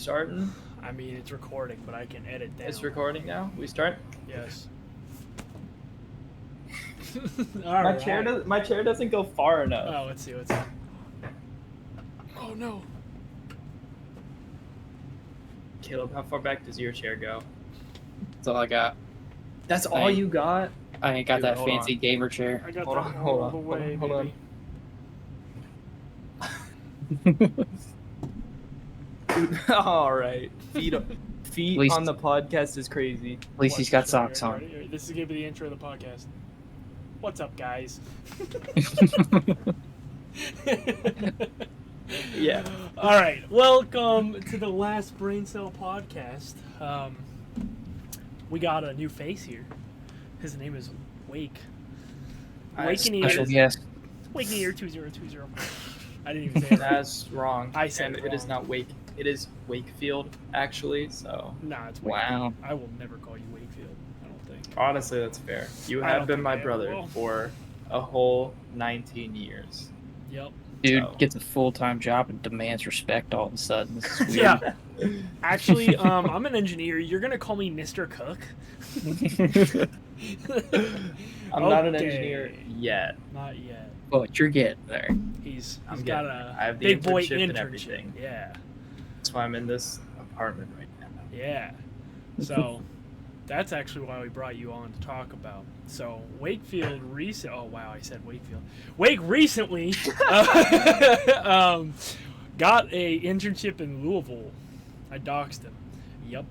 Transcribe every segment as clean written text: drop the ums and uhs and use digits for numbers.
starting? I mean, it's recording, but I can edit down. It's recording now. We start. Yes. My chair doesn't go far enough. Oh, let's see. Oh no. Caleb, how far back does your chair go? That's all I got. That's all you got? I ain't got Dude, that hold fancy on. gamer chair. I got Hold that on, all hold the on, way, hold on. baby. All right. Feet least- on the podcast is crazy. At least he's got socks on. Ready? This is gonna be the intro of the podcast. What's up, guys? Yeah. All right. Welcome to the last Brain Cell podcast. We got a new face here. His name is Wake. Special guest. Wake in year 2020. I didn't even say that. That's wrong. I said and it it is wrong. not Wake. It is Wakefield, actually. So Nah, it's Wakefield. Wow. I will never call you Wakefield. I don't think. honestly, that's fair. You I have don't been think my I ever brother will. for a whole 19 years. Yep. Dude So- gets a full-time job and demands respect all of a sudden. This is weird. Yeah. Actually, I'm an engineer. You're gonna call me Mr. Cook. I'm not an Okay. engineer yet. Not yet. But you're getting there. He's I'm got getting a there. I have the big boy internship and internship. everything. Yeah. That's why I'm in this apartment right now. Yeah. So that's actually why we brought you on to talk about. So Wakefield oh wow, I said Wakefield. Wake recently got a internship in Louisville. I doxed him. Yup.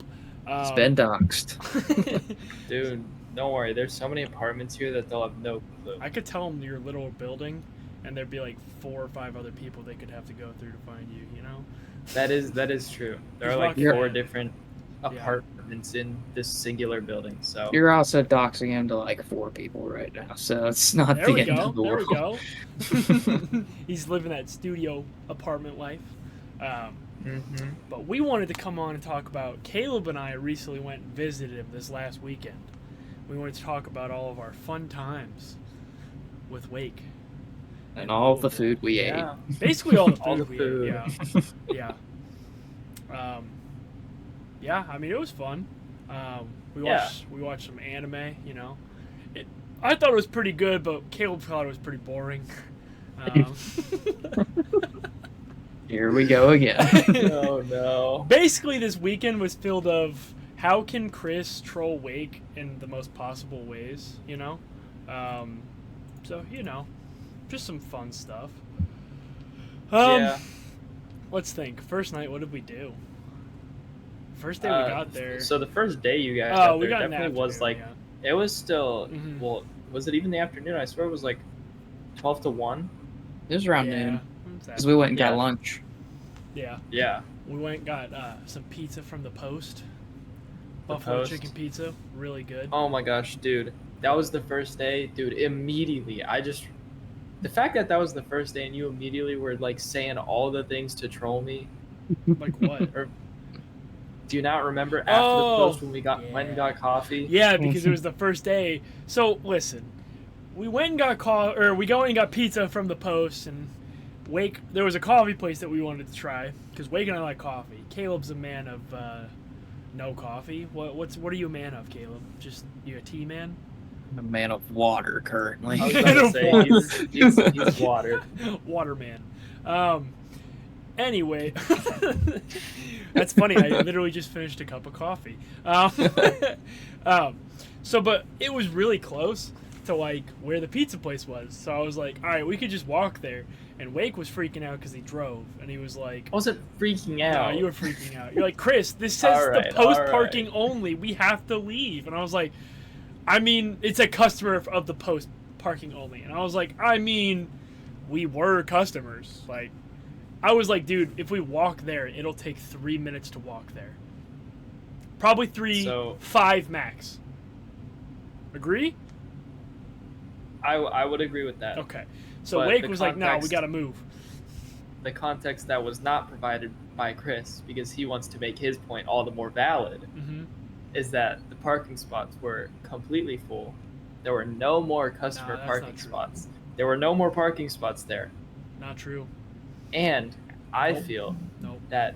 It's been doxed. Dude, don't worry. There's so many apartments here that they'll have no clue. I could tell them your little building, and there'd be like 4 or 5 other people they could have to go through to find you. You know. That is true. There are He's like lucky, 4 man. different apartments in this singular building. So You're also doxing him to like 4 people right now, so it's not There the we end go. of the There we world. go. He's living that studio apartment life. Mhm. But we wanted to come on and talk about. Caleb and I recently went and visited him this last weekend. We wanted to talk about all of our fun times with Wake. And all the food we ate. Yeah. Basically all the food All the we food. ate. Yeah. Yeah, I mean it was fun. We watched some anime, you know. I thought it was pretty good, but Caleb thought it was pretty boring. Here we go again. Oh no. Basically, this weekend was filled of how can Chris troll Wake in the most possible ways, you know? So, you know, just some fun stuff. Yeah. Let's think. First night, what did we do? First day we got there. So the first day you guys Oh, got we there got in the definitely was like afternoon, it was still Mhm. well, was it even the afternoon? I swear it was like 12 to 1. It was around yeah. noon. Because we went and got Yeah. lunch. Yeah. Yeah. We went and got some pizza from the Post. The Buffalo Post. chicken pizza. Really good. Oh my gosh, dude. That was the first day, dude. Immediately, the fact that was the first day and you immediately were like saying all the things to troll me. Like what? Or do you not remember after Oh, the post when we went and yeah. got coffee? Yeah, because it was the first day. So listen, we went and got we go and got pizza from the Post, and Wake. There was a coffee place that we wanted to try because Wake and I like coffee. Caleb's a man of no coffee. What are you a man of, Caleb? Just you a tea man? I'm a man of water currently. I was about to say Water. he's water. Water man. Anyway, that's funny. I literally just finished a cup of coffee. But it was really close to like where the pizza place was. So I was like, all right, we could just walk there. And Wake was freaking out because he drove, and he was like, I wasn't freaking "No, out. you were freaking out. You're like, Chris, this says Alright, the Post alright. parking only. We have to leave." And I was like, "I mean, it's a customer of the Post parking only." And I was like, "I mean, we were customers. Like, I was like, dude, if we walk there, it'll take 3 minutes to walk there. Probably 5 max. Agree?" I would agree with that. Okay. So But Wake the was like, "No, we context- gotta move." The context that was not provided by Chris, because he wants to make his point all the more valid, Mm-hmm. is that the parking spots were completely full. There were no more customer No, that's parking not true. spots. There were no more parking spots there. Not true. And I Nope. feel Nope. that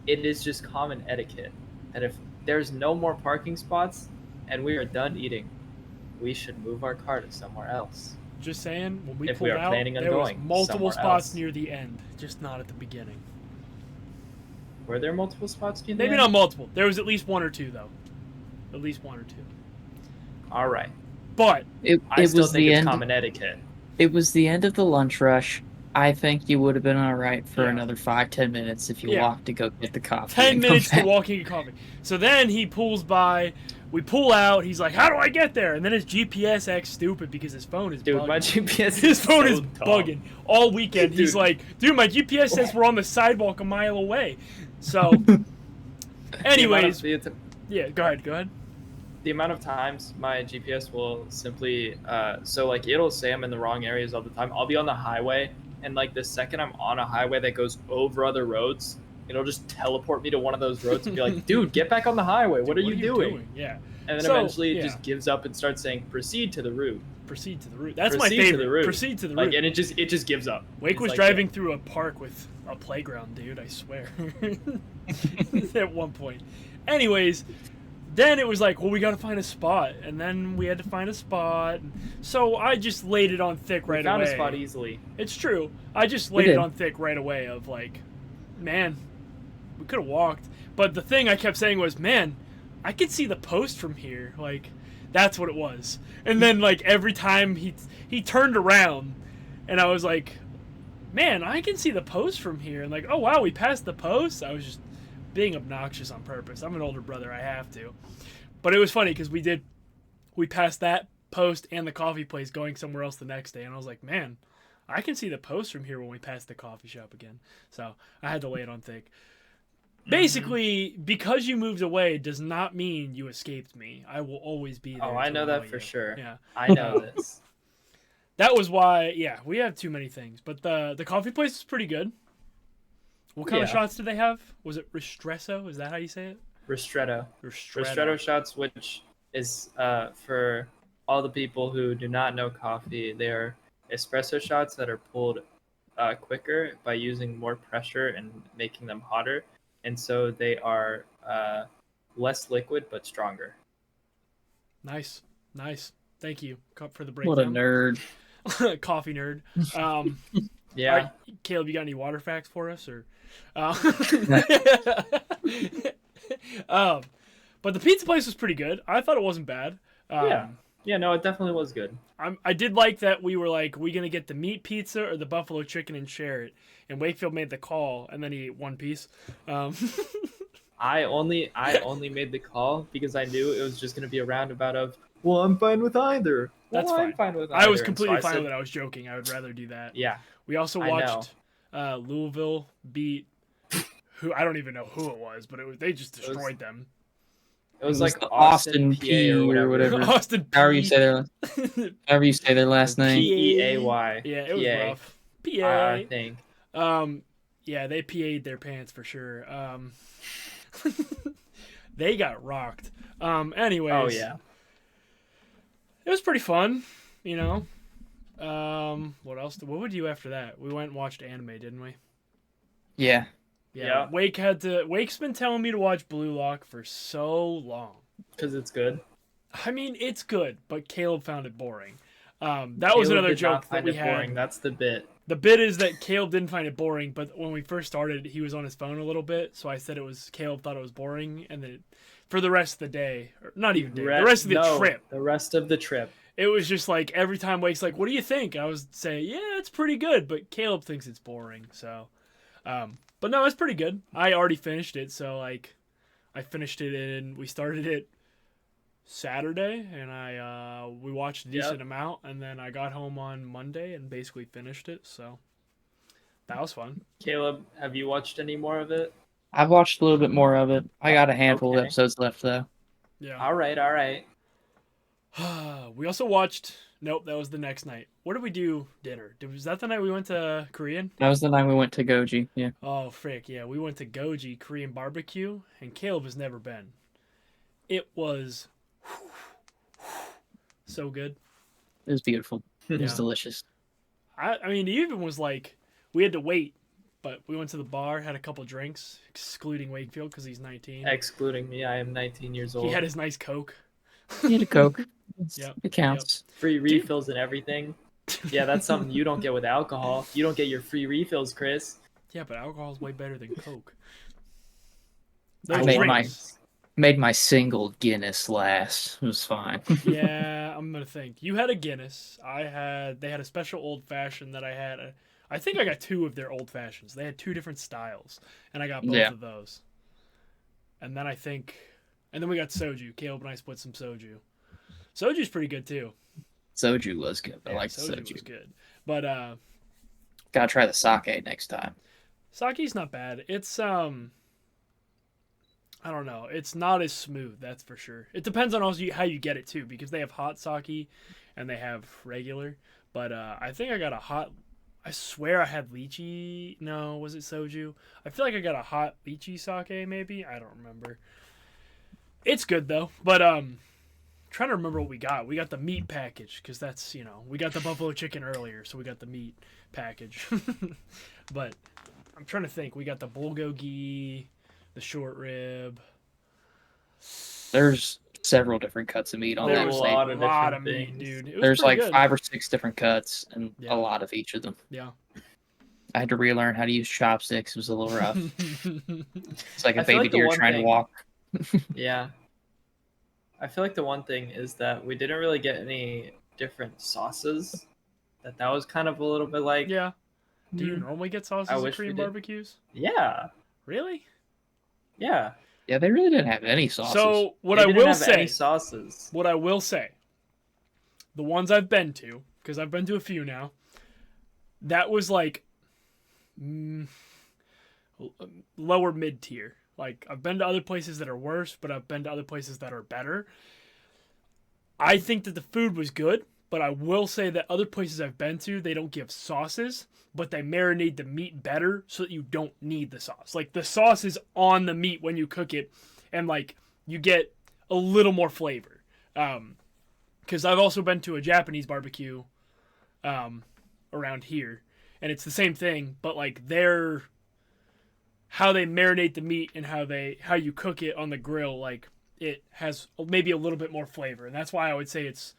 it is just common etiquette that if there's no more parking spots and we are done eating, we should move our car to somewhere else. Just saying, when we If we pulled are out, planning on there was going multiple somewhere spots else. near the end, just not at the beginning. Were there multiple spots near the Maybe end? not multiple. There was at least one or two, though. At least one or two. All right. But I still was think the it's end. common etiquette. It was the end of the lunch rush. I think you would have been all right for Yeah. another 5-10 minutes if you Yeah. walked to go get the coffee. 10 and come minutes to back. walking and coffee. So then he pulls by. We pull out. He's like, how do I get there? And then his GPS acts stupid because his phone is Dude, bugging. my GPS His is phone so is dumb. bugging all weekend. He's Dude. like, dude, my GPS says we're on the sidewalk a mile away. So, anyways, yeah, go ahead. The amount of times my GPS will simply, so like it'll say I'm in the wrong areas all the time. I'll be on the highway, and like the second I'm on a highway that goes over other roads, it'll just teleport me to one of those roads and be like, dude, get back on the highway. What are you doing? Yeah. And then So, eventually it yeah. just gives up and starts saying, proceed to the route. Proceed to the route. That's Proceed my to favorite. the route. Proceed to the Like, route. and it just gives up. Wake It's was like, driving through a park with a playground, dude. I swear. At one point. Anyways, then it was like, well, we got to find a spot, and then we had to find a spot. So I just laid it on thick right we found away. a spot easily. It's true. I just laid it on thick right away. Of like, man, we could have walked. But the thing I kept saying was, man, I could see the post from here. Like, that's what it was. And then like every time he turned around, and I was like, man, I can see the post from here. And like, oh wow, we passed the post. I was just being obnoxious on purpose. I'm an older brother, I have to. But it was funny because we passed that post and the coffee place going somewhere else the next day, and I was like, man, I can see the post from here when we pass the coffee shop again. So I had to lay it on thick. Basically, because you moved away does not mean you escaped me. I will always be there. Oh, I to know that annoy for you. sure. Yeah. I know this. That was why, yeah, we have too many things. But the coffee place is pretty good. What kind of shots did they have? Was it Ristretto? Is that how you say it? Ristretto. Ristretto shots, which is for all the people who do not know coffee, they are espresso shots that are pulled quicker by using more pressure and making them hotter. And so they are less liquid but stronger. Nice. Thank you for the breakdown. What a nerd. Coffee nerd. Yeah. All right, Caleb, you got any water facts for us, or? But the pizza place was pretty good. I thought it wasn't bad. Yeah, no, it definitely was good. I did like that we were like, we gonna get the meat pizza or the buffalo chicken and share it. And Wakefield made the call, and then he ate one piece. I only made the call because I knew it was just gonna be a roundabout of, well, I'm fine with either. That's well, fine. I'm fine with either. I was And completely so fine said, with it. I was joking. I would rather do that. Yeah. We also I watched Louisville beat who I don't even know who it was, but they just destroyed them. It was like the Austin P PA or whatever. Austin P. However you say their last name. PEAY. Yeah, it was PA. rough. PA. I think. Yeah, they PA'd their pants for sure. They got rocked. Anyways. Oh yeah. It was pretty fun, you know. What else? What would you do after that? We went and watched anime, didn't we? Yeah. Yeah. Wake's been telling me to watch Blue Lock for so long. Because it's good. I mean, it's good, but Caleb found it boring. That was another joke that we had. Boring. That's the bit. The bit is that Caleb didn't find it boring, but when we first started, he was on his phone a little bit, so I said Caleb thought it was boring, and then for the rest of the day, or not even day, the rest of the trip. The rest of the trip. It was just like every time Wake's like, "What do you think?" I was saying, "Yeah, it's pretty good," but Caleb thinks it's boring. So, but no, it's pretty good. I already finished it, so like, I finished it and we started it Saturday, and we watched a decent amount, and then I got home on Monday and basically finished it. So that was fun. Caleb, have you watched any more of it? I've watched a little bit more of it. I got a handful of episodes left though. Yeah. All right. We also watched. Nope, that was the next night. What did we do dinner? Was that the night we went to Korean? That was the night we went to Goji. Yeah. Oh frick, yeah, we went to Goji Korean barbecue, and Caleb has never been. It was so good. It was beautiful. It was Yeah. delicious. I mean, it even was like we had to wait But we went to the bar, had a couple drinks, excluding Wakefield because he's 19. Excluding me, I am 19 years old. He had his nice Coke. You need a Coke. Yep. It counts. Free refills and everything. Yeah, that's something you don't get with alcohol. You don't get your free refills, Chris. Yeah, but alcohol is way better than Coke. I Those made drinks. Made my single Guinness last. It was fine. Yeah, I'm gonna think. You had a Guinness. They had a special old fashioned that I had. I think I got 2 of their old fashions. They had 2 different styles, and I got both of those. And then then we got soju. Caleb and I split some soju. Soju's pretty good too. Soju was good. I like soju soju. was good, but gotta try the sake next time. sake's not bad. It's I don't know. It's not as smooth, that's for sure. It depends on also how you get it too, because they have hot sake and they have regular. But I think I got a hot. I swear I had lychee. No, was it soju? I feel like I got a hot lychee sake, maybe. I don't remember. It's good though. But trying to remember what we got. We got the meat package because that's we got the buffalo chicken earlier, so we got the meat package. But I'm trying to think. We got the bulgogi, the short rib. There's several different cuts of meat on There that was steak. a lot of meat, dude. It was There's pretty like good. 5 or 6 different cuts and Yeah. a lot of each of them. Yeah. I had to relearn how to use chopsticks. It was a little rough. It's like a I feel baby like the deer one trying to thing- walk. Yeah. I feel like the one thing is that we didn't really get any different sauces. That was kind of a little bit like, Yeah. Do you hmm, normally get sauces I at wish we Korean did. barbecues? Yeah, Really? yeah. Yeah, they really didn't have any sauces. So what They I didn't will have say, any sauces. the ones I've been to, because I've been to a few now, that was like lower mid tier. Like I've been to other places that are worse, but I've been to other places that are better. I think that the food was good, but I will say that other places I've been to, they don't give sauces, but they marinate the meat better so that you don't need the sauce. Like the sauce is on the meat when you cook it, and like you get a little more flavor. Because I've also been to a Japanese barbecue around here, and it's the same thing, but like how they marinate the meat and how you cook it on the grill, like it has maybe a little bit more flavor, and that's why I would say it's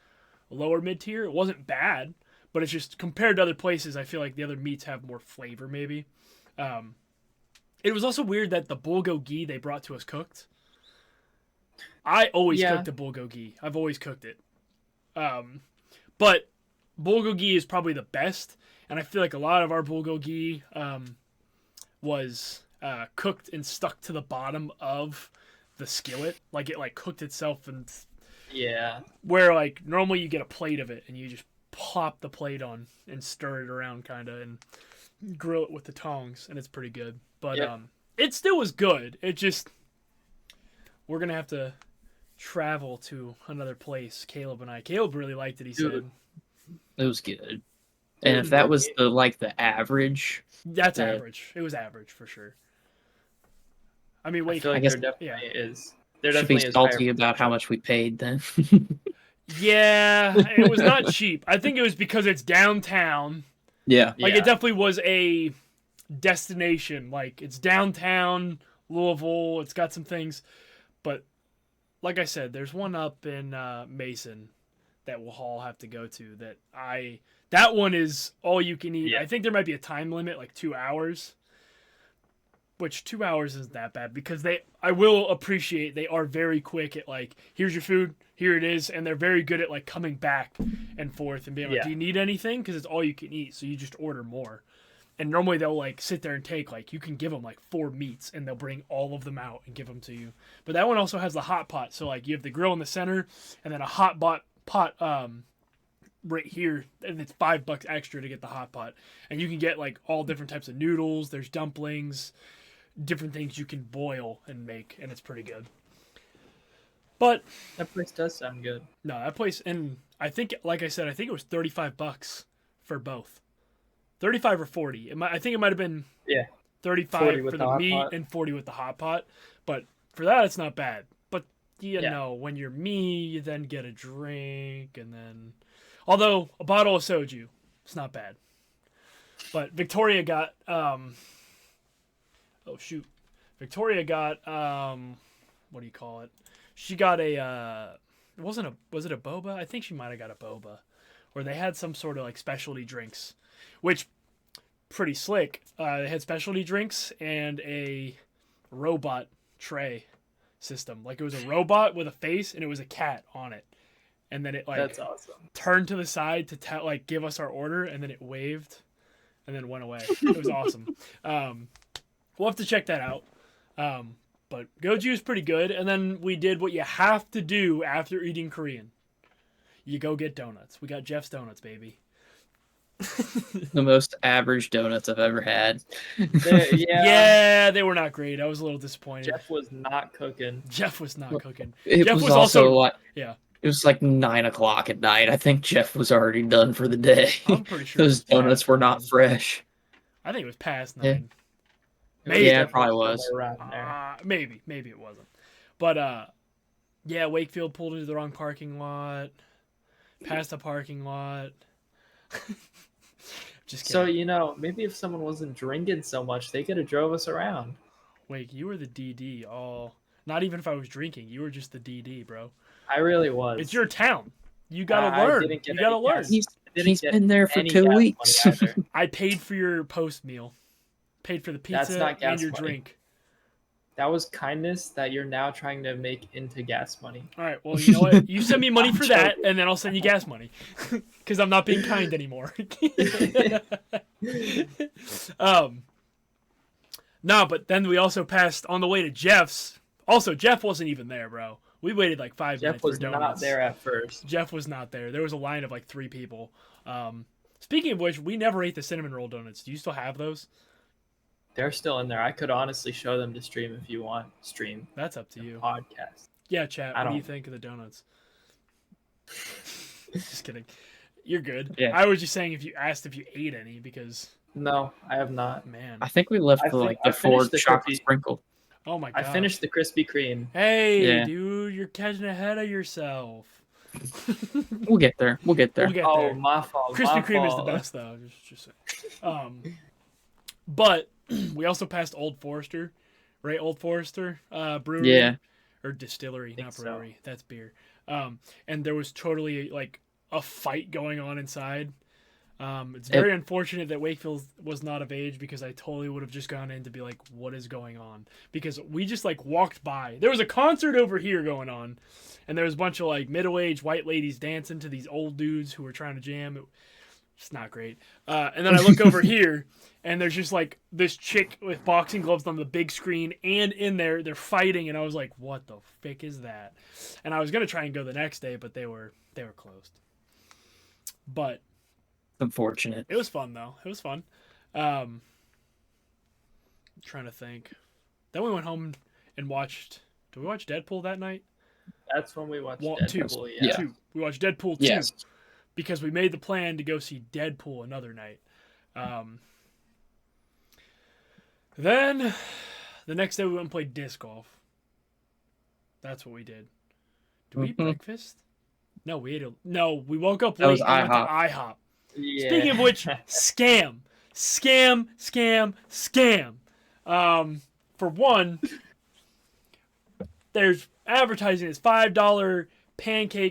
a lower mid tier. It wasn't bad, but it's just compared to other places, I feel like the other meats have more flavor maybe. It was also weird that the bulgogi they brought to us cooked. I always cook the bulgogi. I've always cooked it. But bulgogi is probably the best, and I feel like a lot of our bulgogi was cooked and stuck to the bottom of the skillet. Like it like cooked itself, and Yeah. where like normally you get a plate of it and you just plop the plate on and stir it around kind of and grill it with the tongs, and it's pretty good. But Yep. it still was good. It just we're gonna have to travel to another place. Caleb and I. Caleb really liked it. He Dude. said It was good. And if that was the average, that's Yeah. average. It was average for sure. I mean, I wait. feel like guess- there definitely is. There should be definitely is salty higher about how much we paid then. Yeah, it was not cheap. I think it was because it's downtown. Yeah. Like Yeah. it definitely was a destination. Like it's downtown Louisville. It's got some things, but like I said, there's one up in Mason that we'll all have to go to. That one is all you can eat. Yeah. I think there might be a time limit, like 2 hours. Which 2 hours isn't that bad because I will appreciate they are very quick at like, here's your food, here it is, and they're very good at like coming back and forth and being like, Yeah. do you need anything? Because it's all you can eat, so you just order more. And normally they'll like sit there and take like, you can give them like 4 meats and they'll bring all of them out and give them to you. But that one also has the hot pot, so like you have the grill in the center and then a hot pot right here, and it's $5 extra to get the hot pot, and you can get like all different types of noodles. There's dumplings, different things you can boil and make, and it's pretty good. But That place does sound good. no, that place, and I think, like I said, I think it was $35 for both, 35 or 40. I think it might have been 35 40 with for the the hot meat pot. and 40 with the hot pot. But for that, it's not bad. But you Yeah. know, when you're me, you then get a drink, and then, although a bottle of soju, it's not bad. But Victoria got Oh shoot, Victoria got what do you call it? She got a was it a boba? I think she might have got a boba, or they had some sort of like specialty drinks, which pretty slick. They had specialty drinks and a robot tray system. Like it was a robot with a face and it was a cat on it, and then it like That's awesome. turned to the side to like give us our order, and then it waved, and then went away. It was awesome. We'll have to check that out. But Goju is pretty good. And then we did what you have to do after eating Korean. You go get donuts. We got Jeff's Donuts, baby. The most average donuts I've ever had. Yeah, they were not great. I was a little disappointed. Jeff was not cooking. Jeff was not cooking. It Jeff was also like, yeah. It was like 9 o'clock at night. I think Jeff was already done for the day. I'm pretty sure Those donuts were not fresh. I think it was past 9. Yeah. Maybe. Yeah, it probably was. Maybe it wasn't. But yeah, Wakefield pulled into the wrong parking lot. Past the parking lot. Just kidding. So, you know, maybe if someone wasn't drinking so much, they could have drove us around. Wake, you were the DD. Oh, not even if I was drinking. You were just the DD, bro. I really was. It's your town. You gotta learn. You gotta learn. He's been there for 2 weeks. I paid for your post meal. Paid for the pizza and your drink. That was kindness that you're now trying to make into gas money. All right, well, you know what? You send me money for that, and then I'll send you gas money. Because I'm not being kind anymore. No, but then we also passed on the way to Jeff's. Also, Jeff wasn't even there, bro. We waited like 5 minutes for donuts. Jeff was not there at first. Jeff was not there. There was a line of like 3 people. Speaking of which, we never ate the cinnamon roll donuts. Do you still have those? They're still in there. I could honestly show them to stream if you want. Stream. That's up to you. Podcast. Yeah, chat. What do you think of the donuts? Just kidding. You're good. Yeah. I was just saying if you asked if you ate any because. No, I have not. Man. I think we left the 4 chocolate sprinkle. Oh my god. I finished the Krispy Kreme. Hey, dude, you're catching ahead of yourself. We'll get there. We'll get there. My fault. Krispy Kreme is the best though. Just saying. But we also passed Old Forester, right? Old Forester brewery. Yeah. Or distillery, not brewery. So. That's beer. And there was totally like a fight going on inside. It's very unfortunate that Wakefield was not of age because I totally would have just gone in to be like, what is going on? Because we just like walked by. There was a concert over here going on, and there was a bunch of like middle-aged white ladies dancing to these old dudes who were trying to jam. It's not great. And then I look over here, and there's just like this chick with boxing gloves on the big screen, and in there they're fighting, and I was like, what the frick is that? And I was gonna try and go the next day, but they were closed. But unfortunate. It was fun though. It was fun. I'm trying to think. Then we went home and watched. Did we watch Deadpool that night? That's when we watched Deadpool. Yeah. 2. We watched Deadpool 2 yes. because we made the plan to go see Deadpool another night. Then the next day we went and played disc golf. That's what we did. Did we eat breakfast? No, we woke up late and went to IHOP. Yeah. Speaking of which, scam. For one, there's advertising as $5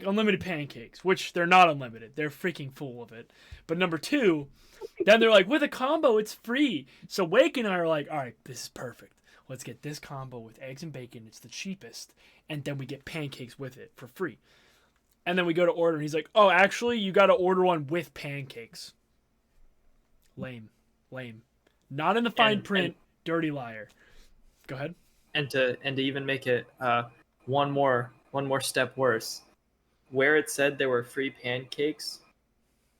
unlimited pancakes, which they're not unlimited. They're freaking full of it. But number 2, then they're like, with a combo, it's free. So Wake and I are like, all right, this is perfect. Let's get this combo with eggs and bacon. It's the cheapest. And then we get pancakes with it for free. And then we go to order, and he's like, oh, actually, you got to order one with pancakes. Lame. Not in the fine print, dirty liar. Go ahead. And to even make it one more step worse, where it said there were free pancakes,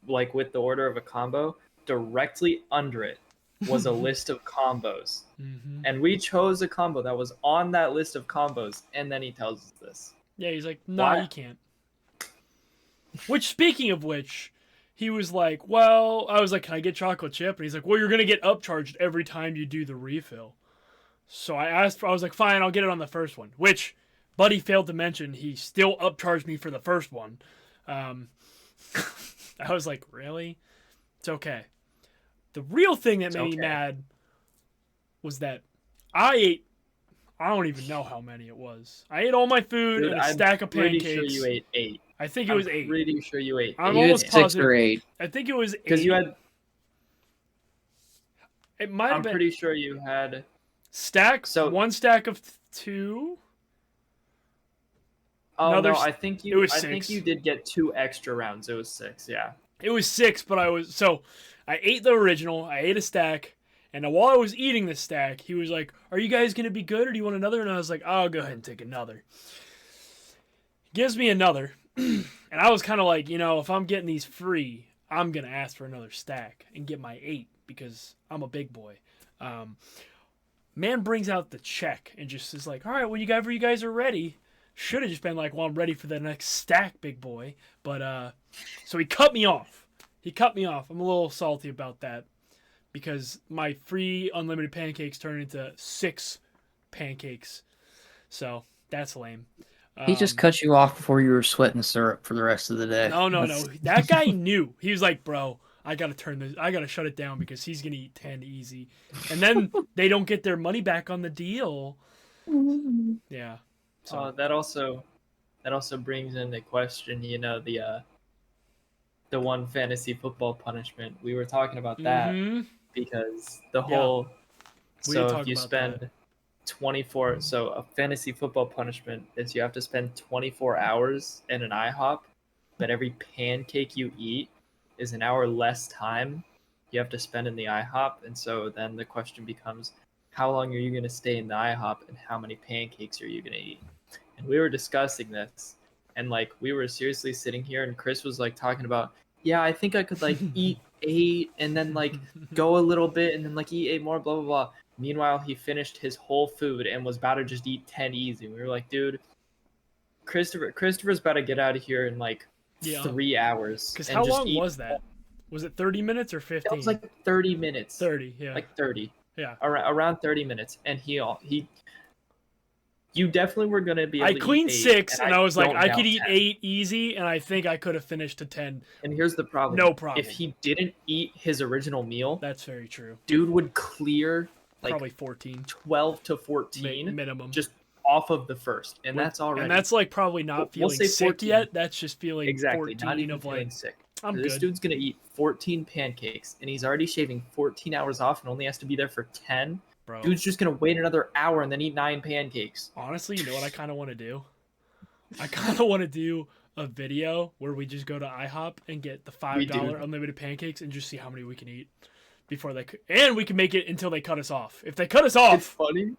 like with the order of a combo, directly under it was a list of combos. Mm-hmm. And we chose a combo that was on that list of combos, and then he tells us this. Yeah, he's like, no, you can't. Which, speaking of which, he was like, well, I was like, can I get chocolate chip? And he's like, well, you're going to get upcharged every time you do the refill. So I was like, fine, I'll get it on the first one. Which, Buddy failed to mention, he still upcharged me for the first one. I was like, really? It's okay. The real thing that made me mad was that I don't even know how many it was. I ate all my food Dude, and a stack of pretty pancakes. sure you ate 8. I think it was 8. I'm pretty sure you ate 8. I'm You had almost 6 positive. or 8. I think it was 8. Because you had. It might have I'm been pretty sure you had. stack. So- one stack of 2. Oh Another no, s- I think it you. was I 6. think you did get 2 extra rounds. It was 6. Yeah. It was 6, but I ate the original. I ate a stack, and while I was eating the stack, he was like, "Are you guys gonna be good, or do you want another?" And I was like, "I'll go ahead and take another." Gives me another, and I was kind of like, if I'm getting these free, I'm gonna ask for another stack and get my 8 because I'm a big boy. Man brings out the check and just is like, "All right, well, you guys are ready." Should have just been like, "Well, I'm ready for the next stack, big boy." But so he cut me off. I'm a little salty about that because my free unlimited pancakes turned into 6 pancakes. So that's lame. He just cut you off before you were sweating syrup for the rest of the day. No. That guy knew. He was like, "Bro, I gotta shut it down because he's gonna eat 10 easy." And then they don't get their money back on the deal. Yeah. So That also brings into question, the one fantasy football punishment. We were talking about that Mhm. because the Yeah. whole. We So did if talk you about spend 24, so a fantasy football punishment is you have to spend 24 hours in an IHOP, but every pancake you eat is an hour less time you have to spend in the IHOP, and so then the question becomes, how long are you going to stay in the IHOP, and how many pancakes are you going to eat? And we were discussing this, and like we were seriously sitting here, and Chris was like talking about, yeah, I think I could like eat 8 and then like go a little bit and then like eat 8 more, blah blah blah. Meanwhile, he finished his whole food and was about to just eat 10 easy. We were like, dude, Christopher's about to get out of here in like Yeah. 3 hours. Because and how just long eat. was that? Was it 30 minutes or 15? That was like 30 minutes. 30, yeah. Like 30. Yeah. Around 30 minutes. And you definitely were going to be able I to cleaned eat 6, 8, and I was like, don't I doubt could eat 10. 8 easy, and I think I could have finished to 10. And here's the problem. No problem. If he didn't eat his original meal, That's very true. dude would clear like Probably 14. 12 to 14 minimum. just off of the first. And that's already. And that's like probably not We'll feeling say sick 14. yet. That's just feeling exactly 14 not even of feeling like, sick. I'm This good. dude's gonna eat 14 pancakes, and he's already shaving 14 hours off, and only has to be there for 10. Bro. Dude's just gonna wait another hour and then eat 9 pancakes. Honestly, you know what I kind of want to do? I kind of want to do a video where we just go to IHOP and get the $5 unlimited pancakes and just see how many we can eat before and we can make it until they cut us off. If they cut us It's off, funny.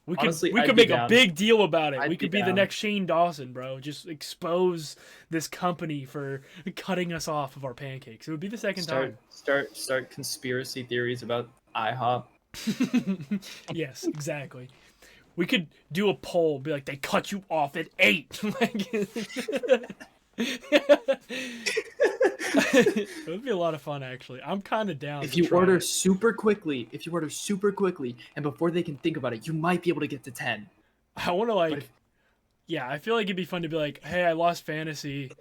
we could Honestly, we I'd could be make a down. big deal about it. I'd We be could be the down. next Shane Dawson, bro. Just expose this company for cutting us off of our pancakes. It would be the second time. Start conspiracy theories about IHOP. Yes, exactly. We could do a poll, be like, they cut you off at 8. Like, it would be a lot of fun, actually. I'm kind of down. If to you try order it. super quickly, and before they can think about it, you might be able to get to 10. I want to like, But if- yeah, I feel like it'd be fun to be like, hey, I lost fantasy.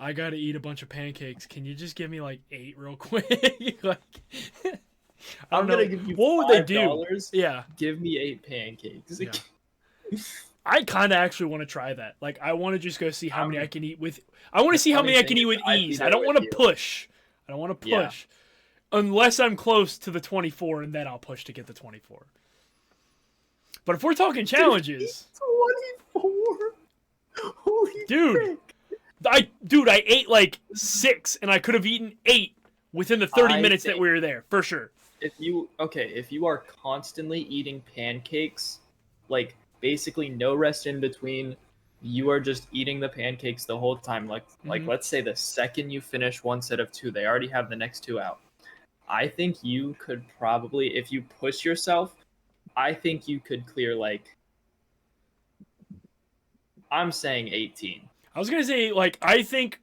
I got to eat a bunch of pancakes. Can you just give me like 8 real quick? Like, I don't know. gonna give you What would they do? $5. Yeah. Give me 8 pancakes. Yeah. I kind of actually want to try that. Like, I want to just go see how many I can eat with. I want to see how funny many I thing can eat is with I'd be ease. there I don't with want to you. push. I don't want to Yeah. push. Unless I'm close to the 24, and then I'll push to get the 24. But if we're talking challenges, 24. Holy Dude. frick. I ate like 6, and I could have eaten 8 within the 30 I minutes that think- we were there, for sure. If you are constantly eating pancakes, like basically no rest in between, you are just eating the pancakes the whole time. Like Mhm. let's say the second you finish one set of 2, they already have the next 2 out. I think you could probably, if you push yourself, I think you could clear like, I'm saying 18. I was gonna say, like, I think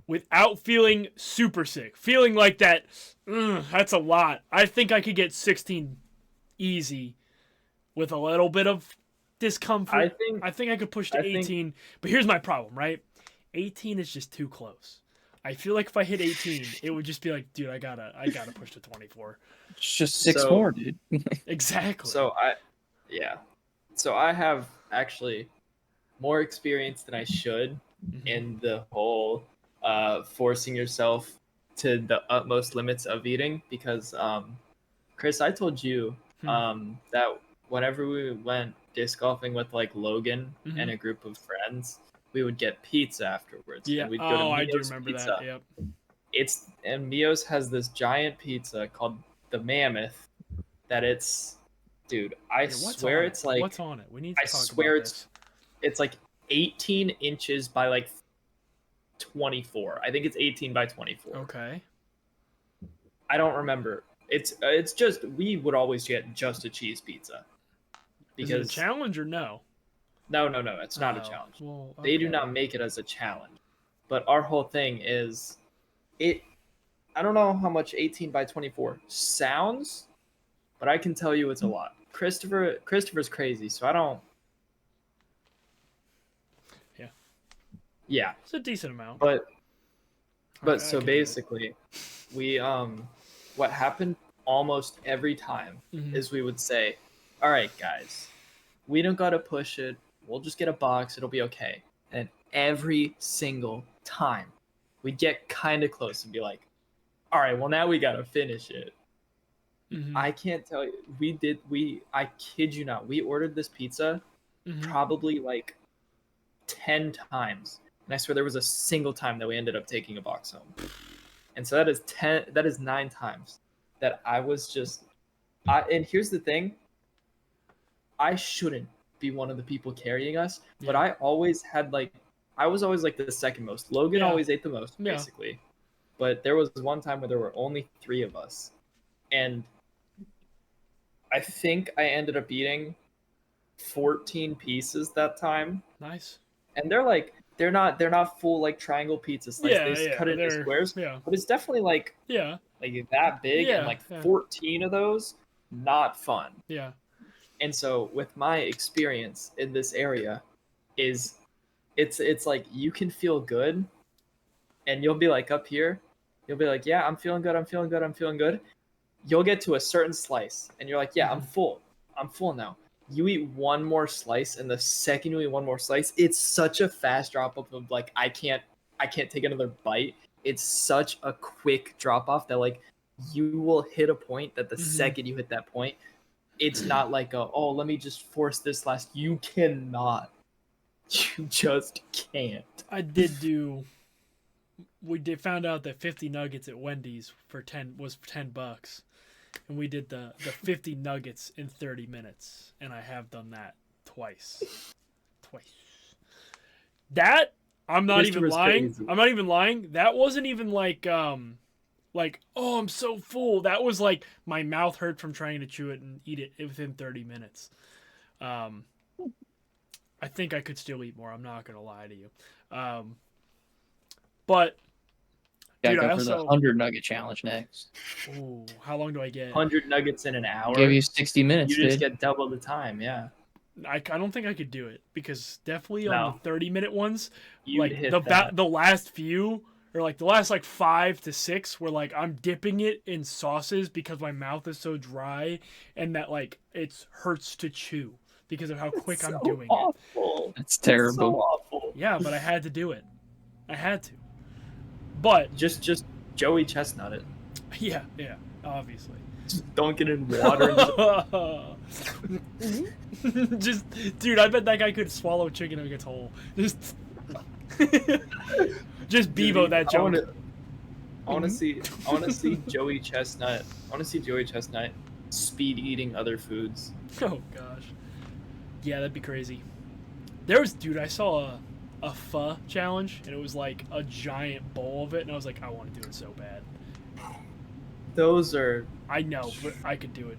without feeling super sick, feeling like that, that's a lot. I think I could get 16 easy with a little bit of discomfort. I think I could push to I think- 18. But here's my problem, right? 18 is just too close. I feel like if I hit 18, it would just be like, dude, I gotta push to 24. It's just six So- more, dude. Exactly. So I have actually more experience than I should Mhm. in the whole forcing yourself to the utmost limits of eating because Chris, I told you that whenever we went disc golfing with like Logan and a group of friends, we would get pizza afterwards. Yeah. And we'd go to I do Mio's remember Pizza. that. Yep. And Mio's has this giant pizza called the Mammoth that dude, I Yeah, what's swear on it's it? like What's on it? We need to I talk swear about this. it's like 18 inches by like 24. I think it's 18 by 24. Okay. I don't remember. It's just we would always get just a cheese pizza. Is it a challenge or no? No, it's not a Oh, challenge. well, They do okay. not make it as a challenge. But our whole thing is I don't know how much 18 by 24 sounds, but I can tell you it's a lot. Christopher's crazy, so I don't. Yeah. Yeah. It's a decent amount. But I so can do it. basically, we what happened almost every time Mhm. is we would say, "All right, guys, we don't gotta push it. We'll just get a box. It'll be okay." And every single time, we'd get kind of close and be like, "All right, well now we gotta finish it." Mhm. I can't tell you. I kid you not. We ordered this pizza Mhm. probably like 10 times. And I swear there was a single time that we ended up taking a box home. And so that is 9 times that I was just and here's the thing. I shouldn't be one of the people carrying us, but Yeah. I was always like the second most. Logan Yeah. always ate the most, Yeah. basically. But there was one time where there were only 3 of us. And I think I ended up eating 14 pieces that time. Nice. And they're not full like triangle pizza slice. Yeah, They yeah. cut it into They're squares. yeah. But it's definitely like Yeah. that big and Yeah, like yeah. 14 of those, not fun. Yeah. And so with my experience in this area is it's like you can feel good and you'll be like up here, you'll be like, yeah, I'm feeling good, I'm feeling good, I'm feeling good. You'll get to a certain slice and you're like, yeah, I'm full now. You eat one more slice, and the second you eat one more slice, it's such a fast drop off of like I can't take another bite. It's such a quick drop off that like you will hit a point that the second you hit that point, it's not like oh, let me just force this last. You cannot. You just can't. We found out that 50 nuggets at Wendy's was $10, and we did the 50 nuggets in 30 minutes, and I have done that twice. That I'm not even Christopher's lying. crazy. I'm not even lying. That wasn't even like oh, I'm so full. That was like my mouth hurt from trying to chew it and eat it within 30 minutes. I think I could still eat more. I'm not gonna lie to you. But Gotta dude, go I for the also 100 nugget challenge next. ooh, how long do I get? 100 nuggets in an hour. Give you 60 minutes, You just dude. get double the time. Yeah. I don't think I could do it because definitely on No. the 30-minute ones, You'd like hit the that. the last few or like the last like 5 to 6 where like I'm dipping it in sauces because my mouth is so dry and that like it hurts to chew because of how quick I'm doing awful. That's So terrible. awful. it. Yeah, but I had to do it. I had to. But Just Joey Chestnut it. yeah, obviously. Just dunk it in water. And Just dude, I bet that guy could swallow chicken nuggets whole. Just Bevo that junk. I want to see Joey Chestnut. I want to see Joey Chestnut speed eating other foods. Oh gosh. Yeah, that'd be crazy. Dude, I saw a pho challenge and it was like a giant bowl of it and I was like, I want to do it so bad. Those are. I know, but I could do it.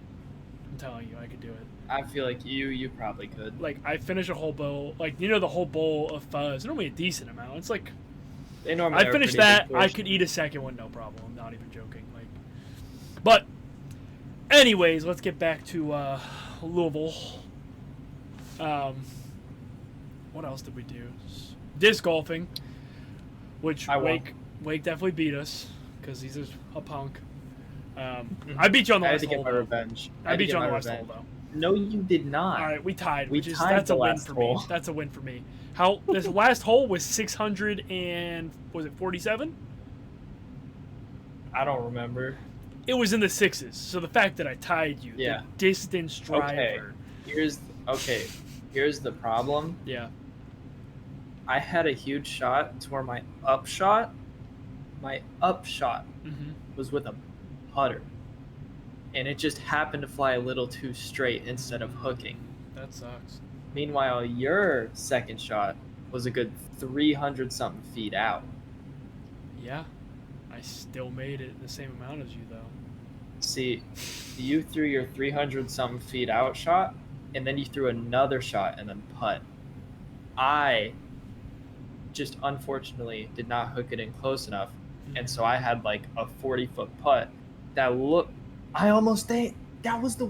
I'm telling you, I could do it. I feel like you probably could. Like I finished a whole bowl, like the whole bowl of pho is normally a decent amount. It's like They normally I are finished pretty that. big I portions. could eat a second one, no problem. I'm not even joking. Like, but anyways, let's get back to Louisville. What else did we do? Disc golfing, which I won. Wake definitely beat us because he's a punk. I beat you on the I had last to get hole. my though. revenge. I beat had to you on get the my last hole revenge. though. No, you did not. All right, we tied. We tied that's the a win last for hole. me. That's a win for me. How this last hole was 600 and was it 47? I don't remember. It was in the sixes. So the fact that I tied you, Yeah. the distance driver. Here's the problem. Yeah. I had a huge shot to where my upshot Mm-hmm. was with a putter, and it just happened to fly a little too straight instead of hooking. That sucks. Meanwhile, your second shot was a good 300 something feet out. Yeah. I still made it the same amount as you though. See, you threw your 300 something feet out shot, and then you threw another shot and then putt. I just unfortunately did not hook it in close enough, and so I had like a 40-foot putt that looked. I almost think that was the.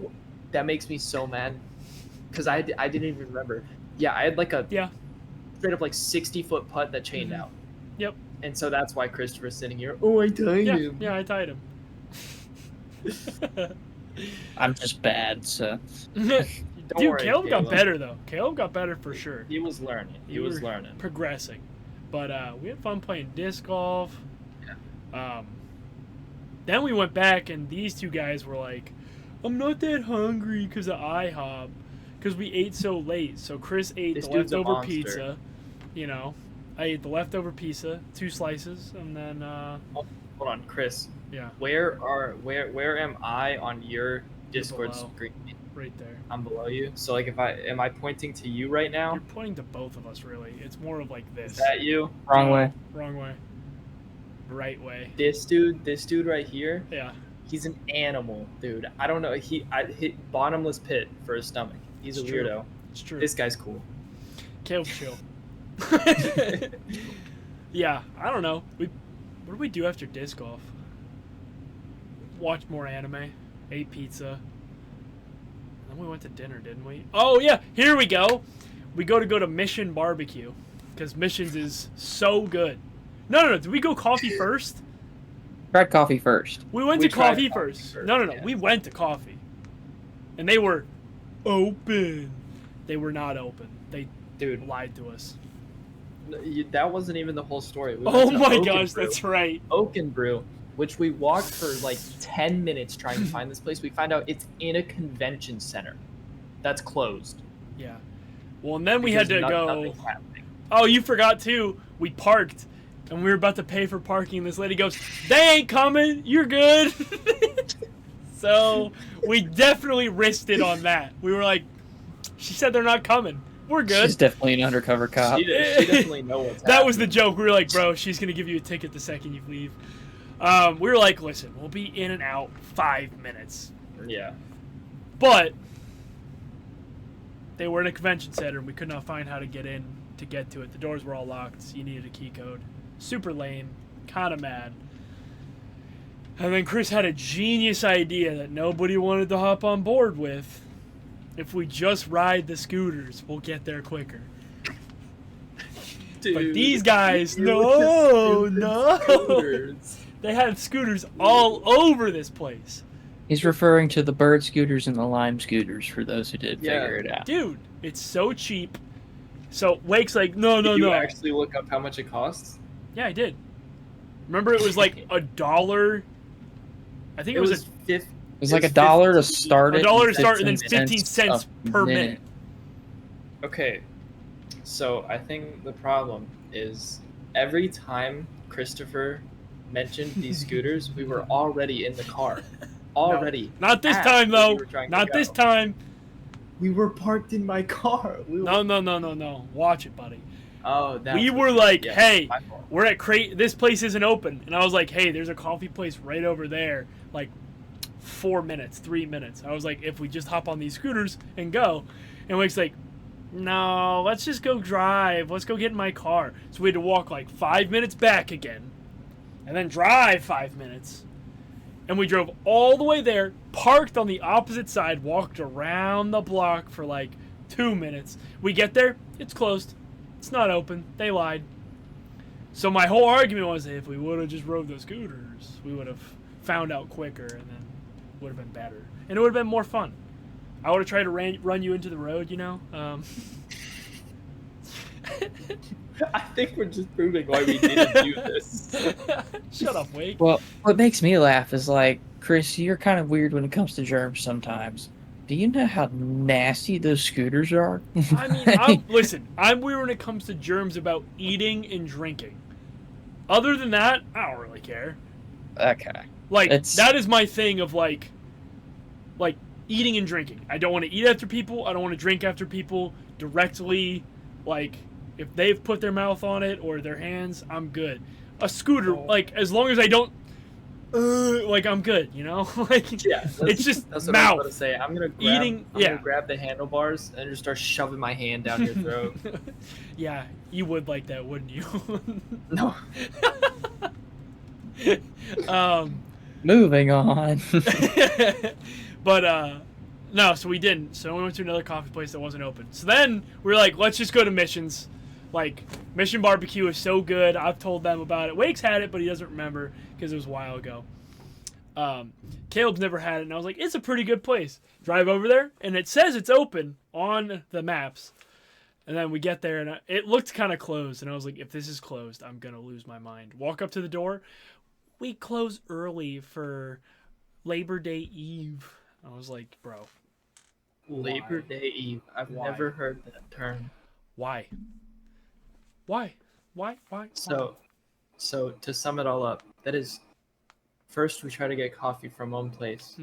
That makes me so mad, because I didn't even remember. Yeah, I had like a straight up like 60-foot putt that chained out. Yep. And so that's why Christopher's sitting here. Oh, I tied him. Yeah, I tied him. I'm just bad, so. Dude, worry, Caleb got Caleb. better though. Caleb got better for sure. He was learning. He was learning. Progressing. But we had fun playing disc golf. Yeah. Then we went back and these two guys were like, I'm not that hungry because of IHOP. Because we ate so late. So Chris ate This the dude's a leftover monster. pizza. You know. I ate the leftover pizza, 2 slices, and then Hold on, Chris. yeah, Where am I on your Discord below. screen? right there. I'm below you. So like, am I pointing to you right now? You're pointing to both of us really. It's more of like this. Is that you? Wrong way. Wrong way. Right way. This dude right here. Yeah. He's an animal, dude. I don't know. I hit bottomless pit for his stomach. He's It's a true. weirdo. It's true. This guy's cool. Caleb's chill. Yeah, I don't know. What did we do after disc golf? Watch more anime, ate pizza. Then we went to dinner, didn't we? Oh yeah, here we go. We go to Mission Barbecue because Missions is so good. No. Did we go coffee first? Tried coffee first. We went We to tried coffee coffee first. first, No. yeah. We went to coffee, and they were open. They were not open. They Dude, lied to us. that wasn't even the whole story. We Oh went to my Oak and gosh, Brew. that's right. Oak and Brew, which we walked for like 10 minutes trying to find this place. We find out it's in a convention center that's closed. Yeah. Well, and then we had to because go. nothing's happening. Oh, you forgot too. We parked, and we were about to pay for parking. And this lady goes, "They ain't coming. You're good." So we definitely risked it on that. We were like, "She said they're not coming. We're good." She's definitely an undercover cop. She definitely knows what's That was the happening. joke. We were like, "Bro, she's gonna give you a ticket the second you leave." We were like, "Listen, we'll be in and out 5 minutes." Yeah. But they were in a convention center, and we could not find how to get in to get to it. The doors were all locked, so you needed a key code. Super lame, kind of mad. And then Chris had a genius idea that nobody wanted to hop on board with. If we just ride the scooters, we'll get there quicker. Dude, But these guys, you with the no. stupid scooters. They had scooters all over this place. He's referring to the bird scooters and the lime scooters for those who did Yeah. figure it out. Dude, it's so cheap. So Wake's like, no. Did you actually look up how much it costs? Yeah, I did. Remember, it was like $1. I think it was It was like $1 to start it. $1 to and start, and then 15 15 cents a per minute. Okay, so I think the problem is every time Christopher mentioned these scooters, we were already in the car. Already. Not this at time, where we though. were trying to Not this go. time. We were parked in my car. No. Watch it, buddy. Oh, that's We what were it is. like, Yeah, hey, my fault. we're at this place isn't open. And I was like, hey, there's a coffee place right over there. Like 4 minutes, 3 minutes. I was like, if we just hop on these scooters and go. And Wake's like, no, let's just go drive. Let's go get in my car. So we had to walk like 5 minutes back again. And then drive 5 minutes. And we drove all the way there, parked on the opposite side, walked around the block for like 2 minutes. We get there, it's closed. It's not open. They lied. So my whole argument was if we would have just rode the scooters, we would have found out quicker and then would have been better. And it would have been more fun. I would have tried to run you into the road, you know? I think we're just proving why we didn't do this. Shut up, Wake. Well, what makes me laugh is like, Chris, you're kind of weird when it comes to germs sometimes. Do you know how nasty those scooters are? I mean, listen, I'm weird when it comes to germs about eating and drinking. Other than that, I don't really care. Okay. Like, that is my thing of, like, eating and drinking. I don't want to eat after people. I don't want to drink after people directly. Like, if they've put their mouth on it or their hands, I'm good. A scooter, like, as long as I don't, like, I'm good, you know? Like, yeah, it's just that's what mouth. I was about to say. I'm gonna grab the handlebars and just start shoving my hand down your throat. Yeah, you would like that, wouldn't you? No. Moving on. But, no, so we didn't. So we went to another coffee place that wasn't open. So then we were like, let's just go to Missions. Like, Mission Barbecue is so good. I've told them about it. Wake's had it, but he doesn't remember because it was a while ago. Caleb's never had it, and I was like, it's a pretty good place. Drive over there, and it says it's open on the maps. And then we get there, and it looked kind of closed. And I was like, if this is closed, I'm going to lose my mind. Walk up to the door. We close early for Labor Day Eve. I was like, bro. Labor Day Eve. I've never heard that term. Why? So to sum it all up, that is, first we try to get coffee from one place,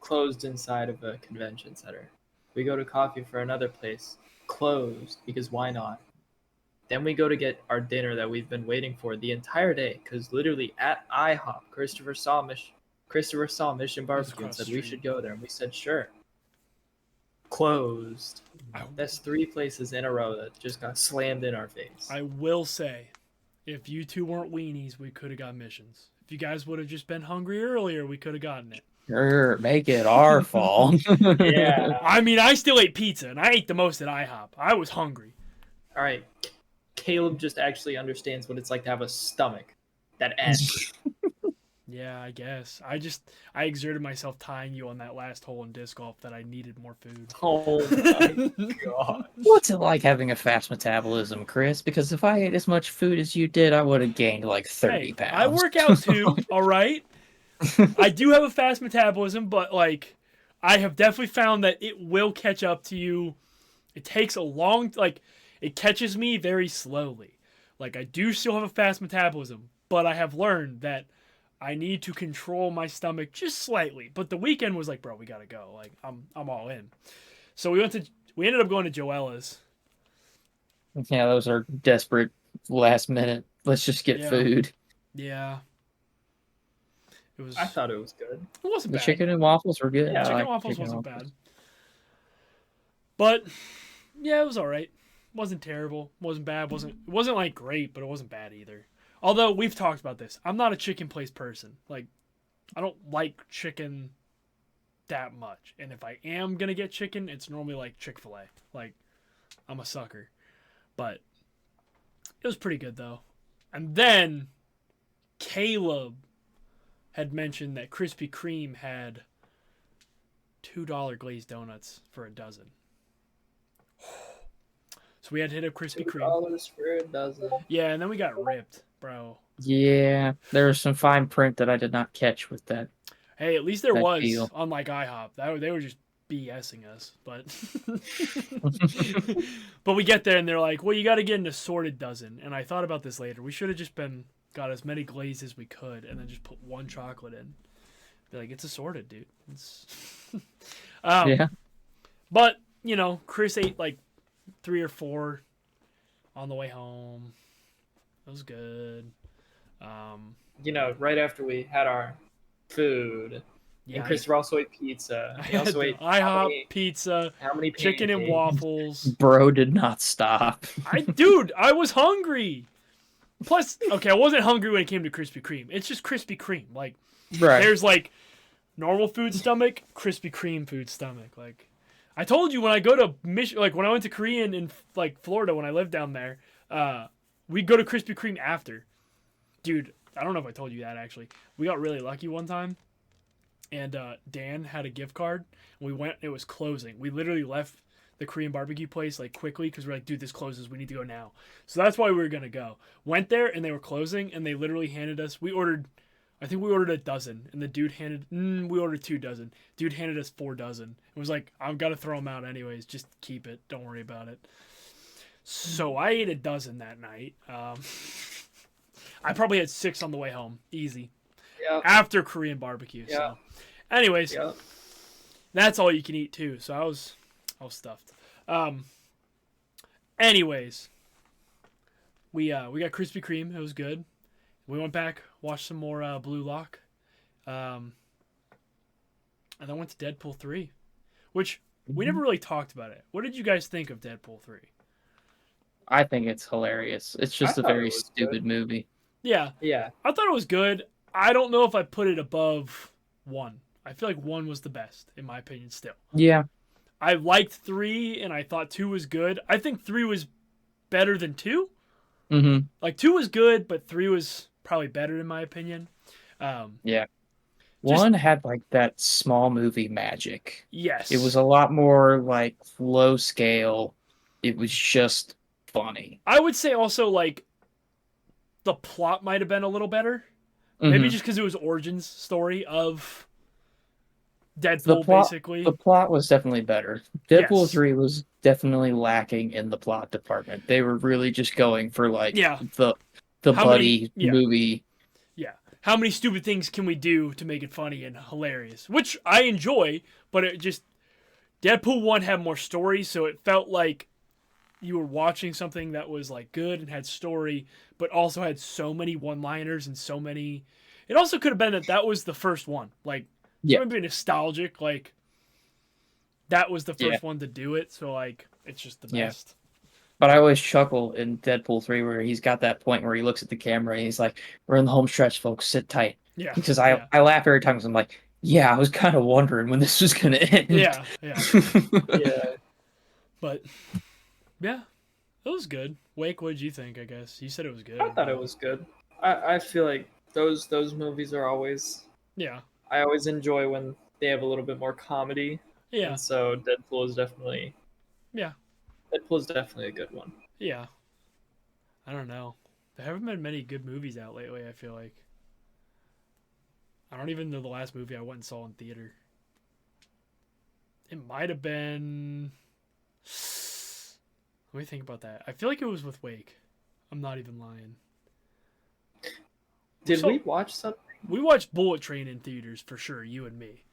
closed inside of a convention center. We go to coffee for another place, closed, because why not? Then we go to get our dinner that we've been waiting for the entire day, because literally at IHOP, Christopher saw Mission Barbecue and said we should go there, and we said sure. Closed. That's 3 places in a row that just got slammed in our face. I will say, if you two weren't weenies, we could have got Missions. If you guys would have just been hungry earlier, we could have gotten it. Sure, make it our fault. Yeah. I mean, I still ate pizza, and I ate the most at IHOP. I was hungry. All right. Caleb just actually understands what it's like to have a stomach that ends. Yeah, I guess. I exerted myself tying you on that last hole in disc golf that I needed more food. Oh my god. What's it like having a fast metabolism, Chris? Because if I ate as much food as you did, I would have gained like 30 pounds. I work out too, all right? I do have a fast metabolism, but like I have definitely found that it will catch up to you. It takes a long, like, it catches me very slowly. Like, I do still have a fast metabolism, but I have learned that I need to control my stomach just slightly. But the weekend was like, bro, we gotta go. Like, I'm all in. So we ended up going to Joella's. Yeah, those are desperate last minute. Let's just get food. Yeah. I thought it was good. It wasn't The bad. chicken and waffles were good. Yeah, chicken and waffles wasn't bad. But yeah, it was all right. Wasn't terrible. Wasn't bad. It wasn't like great, but it wasn't bad either. Although we've talked about this, I'm not a chicken place person. Like, I don't like chicken that much. And if I am gonna get chicken, it's normally like Chick-fil-A. Like, I'm a sucker. But it was pretty good though. And then Caleb had mentioned that Krispy Kreme had $2 glazed donuts for a dozen. So we had to hit up Krispy Kreme. $2 for a dozen. Yeah, and then we got ripped, bro. Yeah, there was some fine print that I did not catch with that. Hey, at least there was, deal. unlike IHOP. They were just BSing us. But but we get there, and they're like, well, you got to get an assorted dozen. And I thought about this later. We should have just got as many glazed as we could, and then just put one chocolate in. Be like, it's assorted, dude. It's Yeah. But, you know, Chris ate like 3 or 4 on the way home. It was good. You know, right after we had our food, and Christopher also ate pizza. He also ate IHOP pizza, how many chicken and pancakes? waffles. Bro did not stop. Dude, I was hungry. Plus, okay, I wasn't hungry when it came to Krispy Kreme. It's just Krispy Kreme. Like, there's like normal food stomach, Krispy Kreme food stomach. Like, I told you when I go to when I went to Korean in like Florida when I lived down there, we'd go to Krispy Kreme after. Dude, I don't know if I told you that actually. We got really lucky one time, and Dan had a gift card. And we went. It was closing. We literally left the Korean barbecue place like quickly because we're like, dude, this closes. We need to go now. So that's why we were gonna go. Went there and they were closing, and they literally handed us. We ordered. I think we ordered a dozen, and the dude handed. We ordered 2 dozen. Dude handed us 4 dozen. It was like, I've got to throw them out anyways. Just keep it. Don't worry about it. So I ate a dozen that night. I probably had 6 on the way home, easy. Yeah. After Korean barbecue. Yeah. So, anyways, Yeah. that's all you can eat too. So I was stuffed. Anyways, we got Krispy Kreme. It was good. We went back, watched some more Blue Lock, and then went to Deadpool 3, which we never really talked about it. What did you guys think of Deadpool 3? I think it's hilarious. It's just a very stupid movie. Yeah. Yeah. I thought it was good. I don't know if I put it above 1. I feel like 1 was the best, in my opinion, still. Yeah. I liked 3, and I thought 2 was good. I think 3 was better than 2. Mm-hmm. Like, 2 was good, but 3 was probably better, in my opinion. Yeah. 1 had, like, that small movie magic. Yes. It was a lot more, like, low scale. It was just funny. I would say also, like, the plot might have been a little better. Maybe just because it was origins story of Deadpool, basically. The plot was definitely better. Deadpool Yes. 3 was definitely lacking in the plot department. They were really just going for, like, the buddy movie. Yeah. How many stupid things can we do to make it funny and hilarious? Which I enjoy, but it just... Deadpool 1 had more story, so it felt like you were watching something that was, like, good and had story, but also had so many one-liners and so many... It also could have been that was the first one. Like, Yeah. I'm being nostalgic. Like, that was the first one to do it, so, like, it's just the best. But I always chuckle in Deadpool 3 where he's got that point where he looks at the camera and he's like, we're in the home stretch, folks, sit tight. Yeah. Because I laugh every time because I'm like, yeah, I was kind of wondering when this was going to end. Yeah. Yeah. But, yeah, it was good. Wake, what did you think, I guess? You said it was good. I thought it was good. I feel like those movies are always... Yeah. I always enjoy when they have a little bit more comedy. Yeah. And so Deadpool is definitely... Yeah. Deadpool is definitely a good one. Yeah. I don't know. There haven't been many good movies out lately, I feel like. I don't even know the last movie I went and saw in theater. It might have been... Let me think about that. I feel like it was with Wake. I'm not even lying. Did we watch something? We watched Bullet Train in theaters for sure, you and me.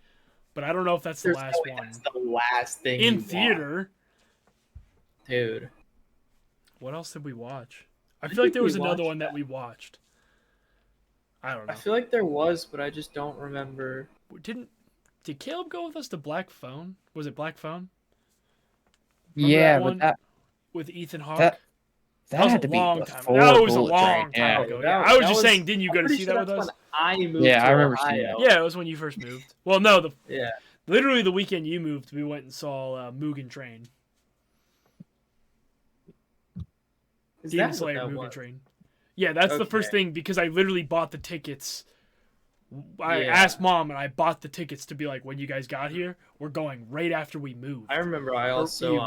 But I don't know if that's the last one. That's the last thing in theater. Dude. What else did we watch? I feel like there was another one that we watched. I don't know. I feel like there was, but I just don't remember. Did Caleb go with us to Black Phone? Was it Black Phone? Yeah, but that with Ethan Hawke. That had to be before That was a Bullet long Train. time ago. I was just saying, didn't you go to see that with us? I moved Yeah, I remember Ohio. seeing that. Yeah, it was when you first moved. Well, no, Yeah. literally the weekend you moved, we went and saw Mugen Train. Is Demon that Slayer what that Mugen was? Train. Yeah, that's the first thing because I literally bought the tickets. I asked Mom and I bought the tickets to be like, when you guys got here, we're going right after we move. I remember I also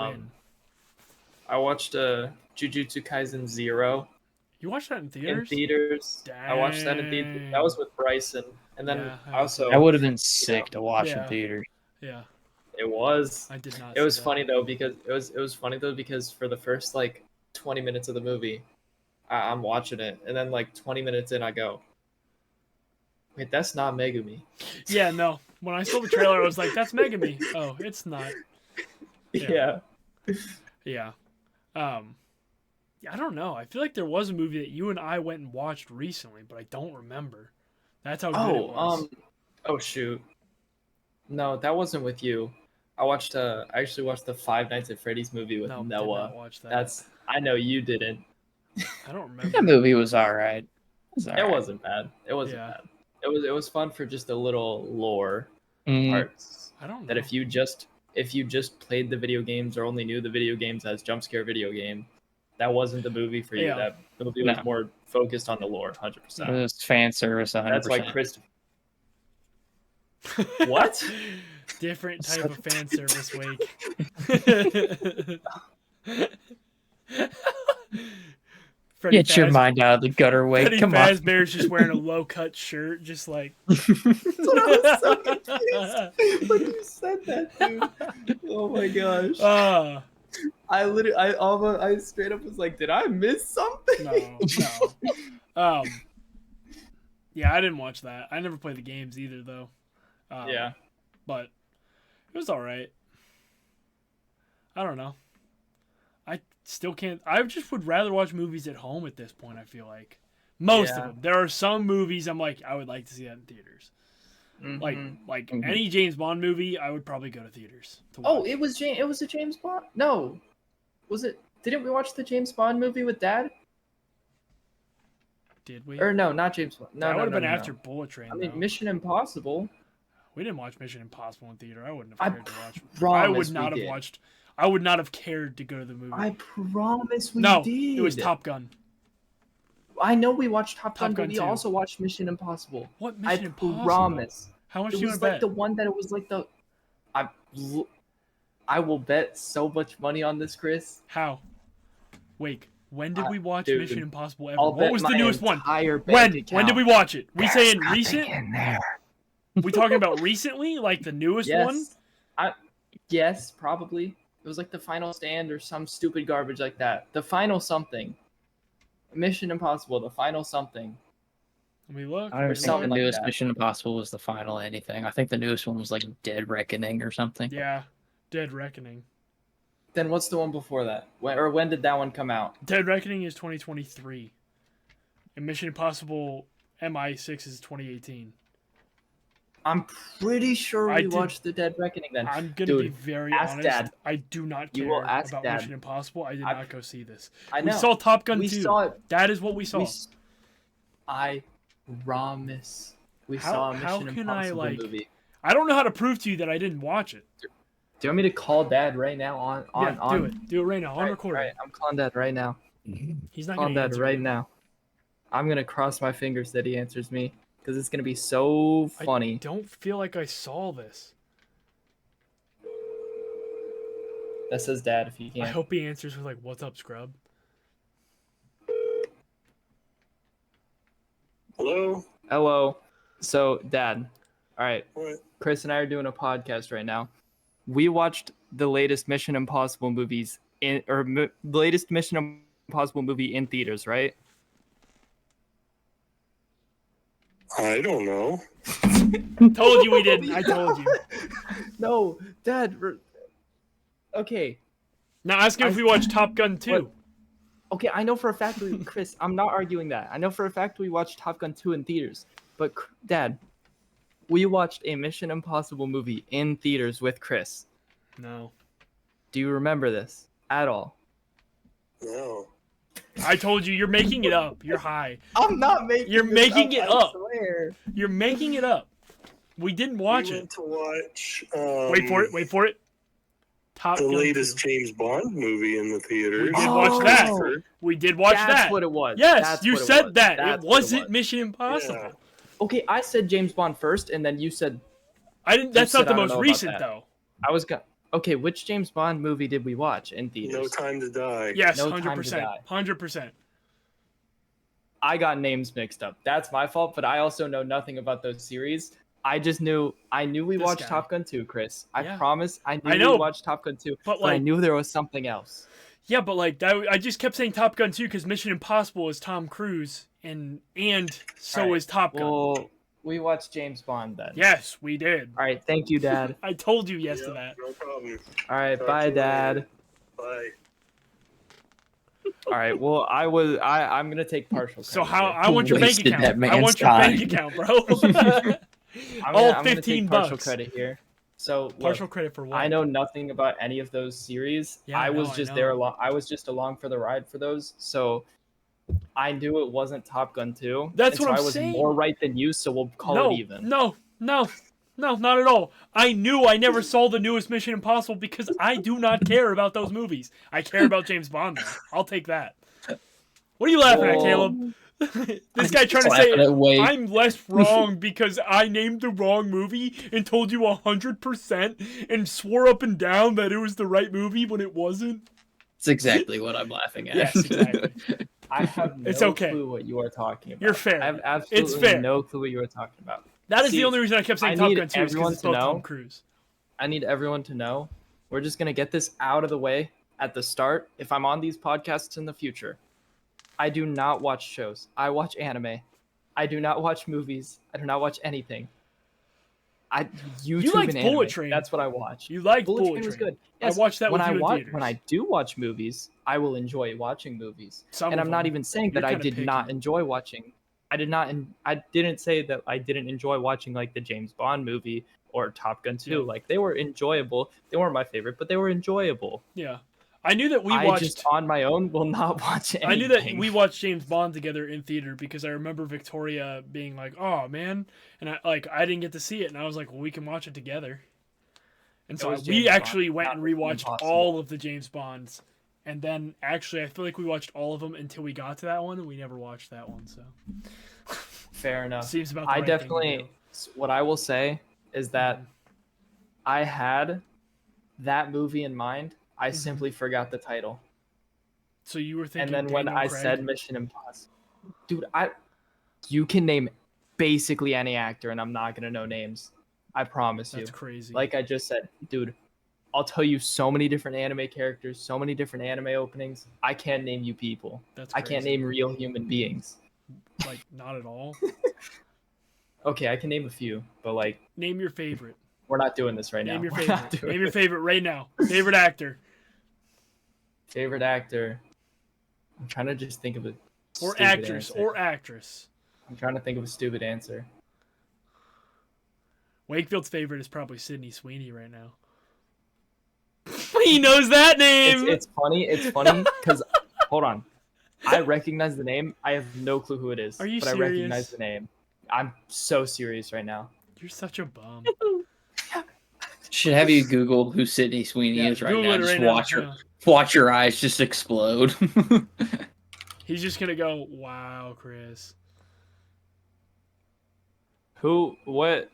I watched Jujutsu Kaisen 0. You watched that in theaters? In theaters. I watched that in theaters. That was with Bryson. And then also... That would have been sick to watch in theaters. Yeah. It was. I did not It was see funny though because it was funny though because for the first like 20 minutes of the movie, I'm watching it, and then like 20 minutes in, I go, "Wait, that's not Megumi." Yeah, no. When I saw the trailer, I was like, "That's Megumi." Oh, it's not. Yeah. Yeah. I don't know. I feel like there was a movie that you and I went and watched recently, but I don't remember. That's how good it was. Oh shoot. No, that wasn't with you. I actually watched the Five Nights at Freddy's movie with Noah. Did not watch that. I know you didn't. I don't remember. That movie was alright. It wasn't bad. It wasn't bad. It was fun for just a little lore parts. I don't know. That if you just played the video games or only knew the video games as jump scare video game, that wasn't the movie for you. Yeah. That movie was No. more focused on the lore, 100%. It was fan service, 100%. That's why Chris. What? Different type of fan service week. Freddy Get your mind out of the gutter, Wake. Freddy Come on. Fazbear's just wearing a low cut shirt, just like. That's what I was so confused when you said that, dude. Oh my gosh. I straight up was like, did I miss something? No. Yeah, I didn't watch that. I never played the games either, though. Yeah. But it was all right. I don't know. I still can't. I just would rather watch movies at home at this point, I feel like. Most of them. There are some movies I'm like, I would like to see that in theaters. Like any James Bond movie, I would probably go to theaters to watch. Oh, it was a James Bond? No. Was it? Didn't we watch the James Bond movie with Dad? Did we? Or no, not James Bond. No, that would have been no. after Bullet Train. I mean, though. Mission Impossible. We didn't watch Mission Impossible in theater. I wouldn't have cared to watch. Promise I would not have watched. I would not have cared to go to the movie. I promise we no, did. It was Top Gun. I know we watched Top Gun, but we 2. also watched Mission Impossible. What Mission Impossible? I promise. How much it do you was want to like bet? the one that it was like the. I will bet so much money on this, Chris. How? Wait, when did we watch dude, Mission Impossible ever? I'll What was the bet newest my one? entire When? bank When did account. we watch it? We There's saying nothing recent? in there. We talking about recently, like the newest one? Yes, probably. It was like the Final Stand or some stupid garbage like that. The Final something. Mission Impossible, the Final something. Let me look. I don't Or think something the like newest that. Mission Impossible was the final anything. I think the newest one was like Dead Reckoning or something. Yeah, Dead Reckoning. Then what's the one before that? When did that one come out? Dead Reckoning is 2023, and Mission Impossible MI6 is 2018. I'm pretty sure I we did- watched the Dead Reckoning then. I'm gonna Dude, be very ask honest. Dad. I do not You care will ask about Dad. Mission Impossible. I did not go see this. I We know. saw Top Gun We 2. saw it. That is what we saw. I promise. We saw a how Mission can I, Impossible like- movie. I don't know how to prove to you that I didn't watch it. Do you want me to call Dad right now Do it. Do it right now. On recording. Right, I'm calling Dad right now. He's not Calling gonna Dad answer right you. now. I'm gonna cross my fingers that he answers me because it's gonna be so funny. I don't feel like I saw this. That says Dad if you I can. hope he answers with like, "What's up, scrub?" Hello? Hello. So, Dad. All right. What? Chris and I are doing a podcast right now. We watched the latest Mission Impossible movies the latest Mission Impossible movie in theaters, right? I don't know. Told you we didn't. I told you. No, Dad. Okay. Now ask him if we watched Top Gun 2. What? Okay, I know for a fact, Chris, I'm not arguing that. I know for a fact we watched Top Gun 2 in theaters. But, Dad, we watched a Mission Impossible movie in theaters with Chris. No. Do you remember this at all? No. I told you, you're making it up. You're high. I'm not making You're this making it up. I swear. You're making it up. We didn't watch we it. went to watch Wait for it. Wait for it. Top the Gun latest 2. James Bond movie in the theaters. We did watch that. We did watch That's that. what it was. Yes, That's you what it said was. that. That's It what wasn't was. Mission Impossible. Yeah. Okay, I said James Bond first, and then you said I didn't. That's You not said the I don't most know about recent that. though. I was going. Okay, which James Bond movie did we watch in No theaters? Time to Die. Yes, No Time to 100%. Die. 100%. I got names mixed up. That's my fault, but I also know nothing about those series. I knew we This watched guy. Top Gun 2, Chris. I Yeah. promise I knew I know. we watched Top Gun 2, But, but I like- knew there was something else. Yeah, but like that, I just kept saying Top Gun 2 because Mission Impossible is Tom Cruise, and so Alright, is Top Gun. Well, we watched James Bond then. Yes, we did. All right, thank you, Dad. I told you yes Yeah, to that. no problem. All right, Talk bye, to you Dad. later. Bye. All right, well, I'm gonna take partial. So credit how here. I want your bank Wasted account. that I man's want your bank time. account, bro. I'm all gonna 15 take partial bucks. credit here. So look, Partial credit for what? I know nothing about any of those series. Yeah, I I was know, I just know. there along. I was just along for the ride for those. So I knew it wasn't Top Gun 2. That's and what so I'm I was saying. more right than you. So we'll call no, it even. no, No, not at all. I knew I never saw the newest Mission Impossible because I do not care about those movies. I care about James Bond, though. I'll take that. What are you laughing at, Caleb? This guy trying to say I'm less wrong because I named the wrong movie and told you 100% and swore up and down that it was the right movie when it wasn't. It's exactly what I'm laughing at. Yes, exactly. I have no It's okay. clue what you are talking about. You're fair. I have absolutely It's fair. no clue what you are talking about. That is See, the only reason I kept saying I Top need Gun 2 is because it's both Tom Cruise. I need everyone to know. We're just going to get this out of the way at the start. If I'm on these podcasts in the future, I do not watch shows. I watch anime. I do not watch movies. I do not watch anything. YouTube You liked and anime. Bullet Train. That's what I watch. You liked Bullet Bullet Train was Train. good. Yes, I watched that when with you in theaters. When I do watch movies, I will enjoy watching movies. Some and of I'm not them. even saying that You're I kinda did not picky. enjoy watching. I didn't say that I didn't enjoy watching like the James Bond movie or Top Gun 2. Yeah. Like they were enjoyable. They weren't my favorite, but they were enjoyable. Yeah. I knew that I just on my own will not watch anything. I knew that we watched James Bond together in theater because I remember Victoria being like, "Oh man," and I didn't get to see it, and I was like, "Well, we can watch it together." And so was we James actually Bond, went not and Mission rewatched Impossible. all of the James Bonds, and then actually I feel like we watched all of them until we got to that one, and we never watched that one. So Fair enough. seems about the I right thing to definitely. do. What I will say is that I had that movie in mind. I simply forgot the title. So you were thinking, And then when Daniel I Craig? said Mission Impossible, dude, you can name basically any actor, and I'm not gonna know names. I promise you. That's crazy. Like I just said, dude, I'll tell you so many different anime characters, so many different anime openings. I can't name you people. That's I can't crazy. name real human beings. Like not at all. Okay, I can name a few, but like Name your favorite. we're not doing this right now. Name your We're not favorite. doing Name your this. favorite right now. Favorite actor Favorite actor. I'm trying to just think of a or stupid actress answer. or actress. I'm trying to think of a stupid answer. Wakefield's favorite is probably Sydney Sweeney right now. He knows that name. It's funny. It's funny because hold on, I recognize the name. I have no clue who it is. Are you but I serious? recognize the name. I'm so serious right now. You're such a bum. Should have you Google who Sydney Sweeney Yeah, is right Google now. it Just right now, watch yeah. watch your eyes just explode. He's just gonna go, "Wow, Chris." Who? What?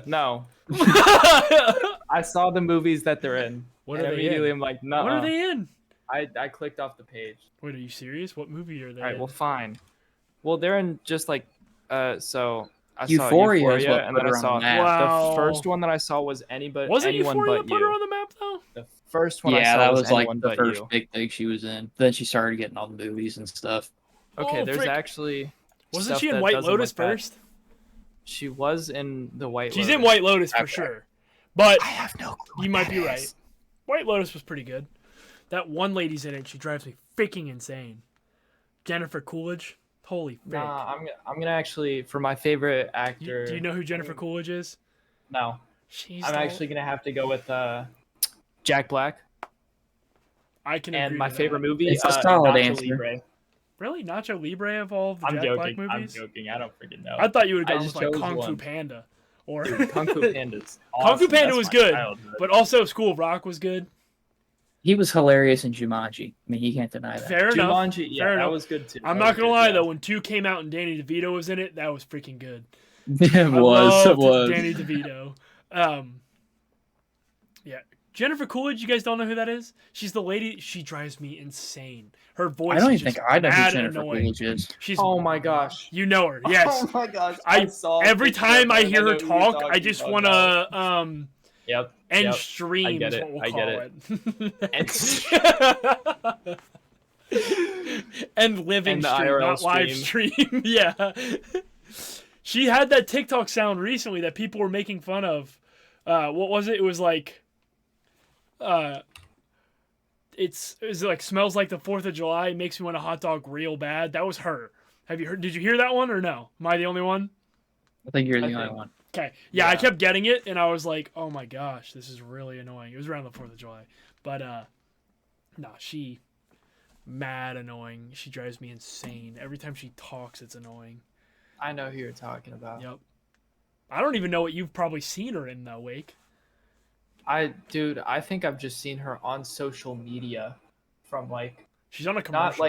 No. I saw the movies that they're in. What and are they immediately in? I'm like, no. What are they in? I clicked off the page. Wait, are you serious? What movie are they All right, in? well, fine. Well, they're in just like, so I Euphoria saw is Euphoria, what and put then I her on saw the map. Wow. the first one that I saw was anyone Was it Euphoria but that put her you. on the map though? The first one I Yeah, saw that was was like anyone the but first you. big thing she was in. Then she started getting all the movies and stuff. Okay, Oh, there's frick. actually. Wasn't stuff she in that White doesn't Lotus look bad. first? She was in the White She's Lotus. in White Lotus for Okay. sure. But I have no clue. you what might that be is. right. White Lotus was pretty good. That one lady's in it. She drives me freaking insane. Jennifer Coolidge. Holy frick. Nah, I'm gonna actually for my favorite You- actor. do you know who Jennifer Coolidge is? No, She's I'm the- actually gonna have to go with Jack Black. I can And agree my with favorite that. movie, It's a solid Nacho answer. Libre. Really? Nacho Libre of all of the I'm Jack joking. Black I'm movies? joking. I don't freaking know. I thought you would I have gone just with like chose Kung Fu one. Panda. Or Dude, Kung Fu Panda's Kung Fu awesome. Panda That's was my good, childhood. but also School of Rock was good. He was hilarious in Jumanji. I mean, you can't deny that. Fair enough. Jumanji, yeah, Fair that enough. was good too. I'm That not was gonna good, lie yeah. though, when 2 came out and Danny DeVito was in it, that was freaking good. It I was. It loved was. Danny DeVito. Yeah. Jennifer Coolidge, you guys don't know who that is? She's the lady. She drives me insane. Her voice. I don't is even think just I know who mad Jennifer annoying. Coolidge is. She's. Oh my gosh. You know her, yes. Oh my gosh. I saw a Every picture time of I her, hear and her know who you're talk, I talking just about want now. to Yep. end yep. stream. I get is it. what we'll I call get it. And living And the stream, IRL not live stream. Yeah. She had that TikTok sound recently that people were making fun of. What was it? It was like, it's like smells like the 4th of July. Makes me want a hot dog real bad. That was her. Have you heard? Did you hear that one or no? Am I the only one? I think you're the I only think- one. Okay. Yeah, I Yeah. kept getting it, and I was like, oh my gosh, this is really annoying. It was around the 4th of July. But, nah, she, mad annoying. She drives me insane. Every time she talks, it's annoying. I know who you're talking about. Yep. I don't even know what you've probably seen her in though, Wake. I think I've just seen her on social media from like She's on a commercial.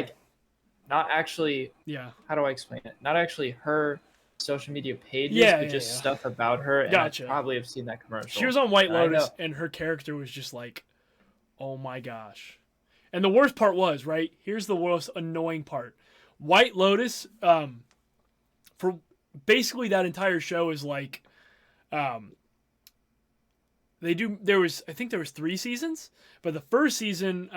not actually, yeah. how do I explain it? Not actually her social media pages, Yeah, but yeah, just yeah. stuff about her. And Gotcha. I probably have seen that commercial. She was on White And I Lotus, know. and her character was just like, oh my gosh. And the worst part was, right? Here's the most annoying part. White Lotus, for basically that entire show is like, I think there was 3 seasons, but the first season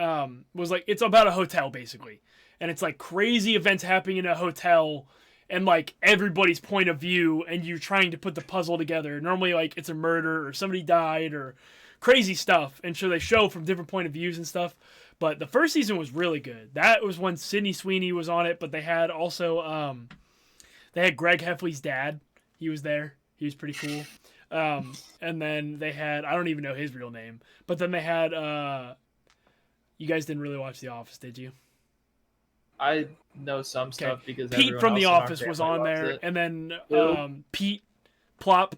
was like, it's about a hotel basically. And it's like crazy events happening in a hotel and like everybody's point of view, and you're trying to put the puzzle together. Normally like it's a murder or somebody died or crazy stuff. And so they show from different point of views and stuff. But the first season was really good. That was when Sydney Sweeney was on it, but they had also they had Greg Heffley's dad. He was there. He was pretty cool. And then they had, I don't even know his real name, but then they had you guys didn't really watch The Office, did you? I know some stuff because Pete from The Office was on there, it. and then Pete Plop.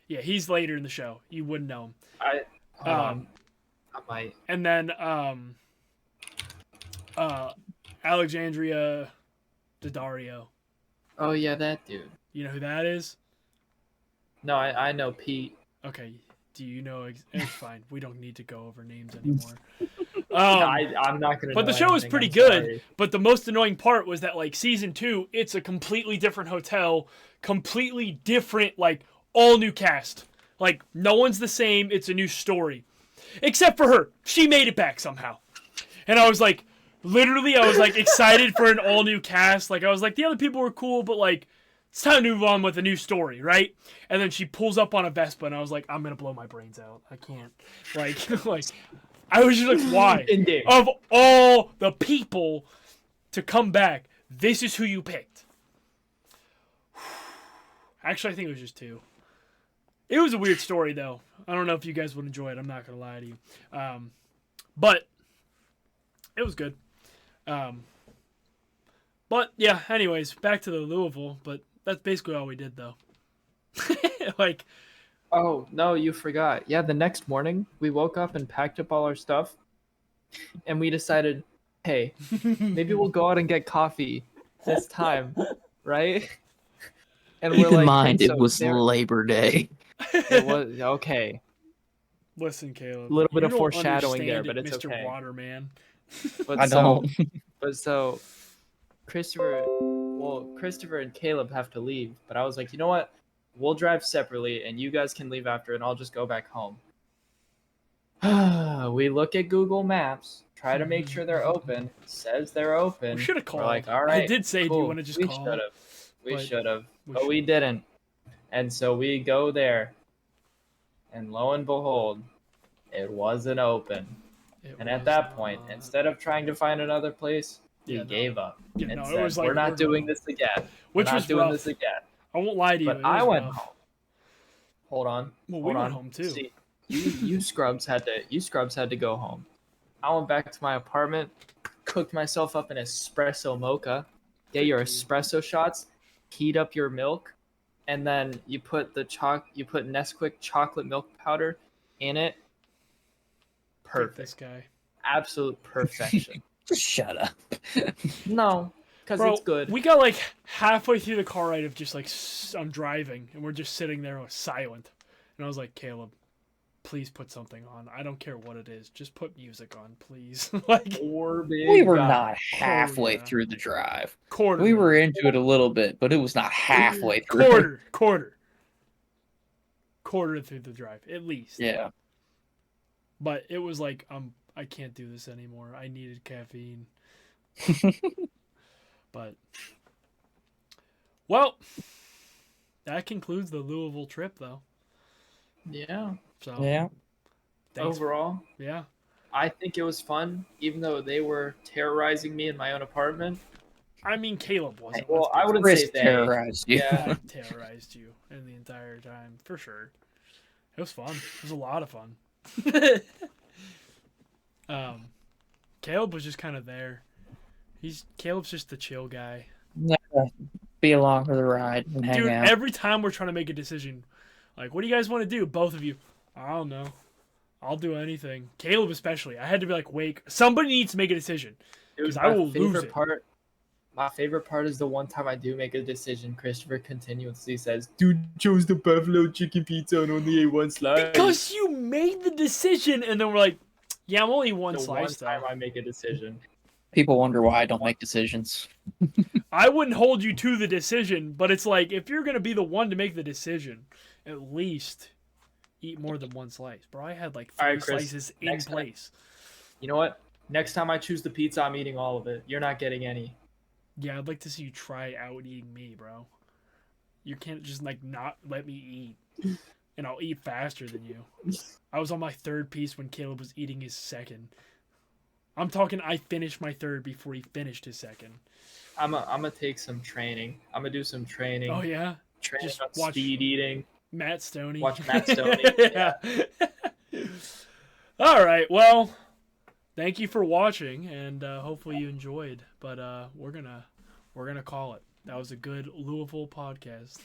Yeah, he's later in the show. You wouldn't know him. Hold on. I might. And then Alexandria Daddario. Oh yeah, that dude. You know who that is? No, I know Pete. Okay. Do you know? It's fine. We don't need to go over names anymore. I'm not gonna. But the show was pretty good. But the most annoying part was that like season 2, it's a completely different hotel, completely different, like all new cast. Like no one's the same. It's a new story, except for her. She made it back somehow, and I was like, literally, I was like excited for an all new cast. Like I was like, the other people were cool, but like it's time to move on with a new story, right? And then she pulls up on a Vespa, and I was like, I'm gonna blow my brains out. I can't. Like I was just like, why? Indeed. Of all the people to come back, this is who you picked. Actually, I think it was just 2. It was a weird story, though. I don't know if you guys would enjoy it. I'm not gonna lie to you, but it was good. But yeah. Anyways, back to the Louisville. But that's basically all we did, though. Like. Oh, no, you forgot. Yeah, the next morning, we woke up and packed up all our stuff, and we decided, hey, maybe we'll go out and get coffee this time, right? And Keep we're in like, mind, and it so was there- Labor Day. It was, okay. Listen, Caleb. A little bit you of don't foreshadowing there, understand but it's Mr. okay. Waterman. But I don't. so Christopher and Caleb have to leave, but I was like, you know what? We'll drive separately, and you guys can leave after, and I'll just go back home. We look at Google Maps, try to make sure they're open. Says they're open. We should have called. We're like, all right. I did say, do you want to just call? We should have, we but we didn't. And so we go there, and lo and behold, it wasn't open. And at that point, instead of trying to find another place, we gave up Yeah, and no, it said, was like, we're not doing this again. Which we're was not doing rough. this again. I won't lie to you. But it I was went rough. home. Hold on. Well, we hold went on. home too. See, you scrubs had to go home. I went back to my apartment, cooked myself up an espresso mocha. Get your espresso shots, heat up your milk, and then you put Nesquik chocolate milk powder in it. Take Perfect. this guy. Absolute perfection. Shut up. No, because Bro, it's good. we got like halfway through the car ride of just like I'm driving and we're just sitting there silent, and I was like, Caleb, please put something on. I don't care what it is. Just put music on, please. Like We were not halfway yeah. through the drive. quarter. We were into it a little bit, but it was not halfway through. Quarter through the drive at least. Yeah. But it was like I can't do this anymore. I needed caffeine. But well, that concludes the Louisville trip, though. Yeah. So Yeah. thanks. Overall, Yeah. I think it was fun, even though they were terrorizing me in my own apartment. I mean, Caleb wasn't. Well, let's be I wouldn't Chris say they. terrorized you. Yeah. I terrorized you in the entire time, for sure. It was fun. It was a lot of fun. Caleb was just kind of there. Caleb's just the chill guy. Yeah. be along for the ride and hang Dude, out. every time we're trying to make a decision, like, what do you guys want to do? Both of you. I don't know. I'll do anything. Caleb especially. I had to be like, wait, somebody needs to make a decision. Because I will lose it. My favorite part is the one time I do make a decision, Christopher continuously says, "Dude chose the buffalo chicken pizza and only ate one slice." Because you made the decision, and then we're like, yeah, I'm only one the slice, one time though. I make a decision. People wonder why I don't make decisions. I wouldn't hold you to the decision, but it's like, if you're going to be the one to make the decision, at least eat more than one slice. Bro, I had like 3 All right, Chris, slices in place. You know what? Next time I choose the pizza, I'm eating all of it. You're not getting any. Yeah, I'd like to see you try out eating me, bro. You can't just like not let me eat, and I'll eat faster than you. I was on my 3rd piece when Caleb was eating his 2nd. I'm talking I finished my 3rd before he finished his 2nd. I'm gonna take some training. I'm gonna do some training. Oh yeah, Training just on watch speed eating. Matt Stoney. Watch Matt Stoney. Yeah. All right. Well, thank you for watching, and hopefully you enjoyed. But we're gonna call it. That was a good Louisville podcast.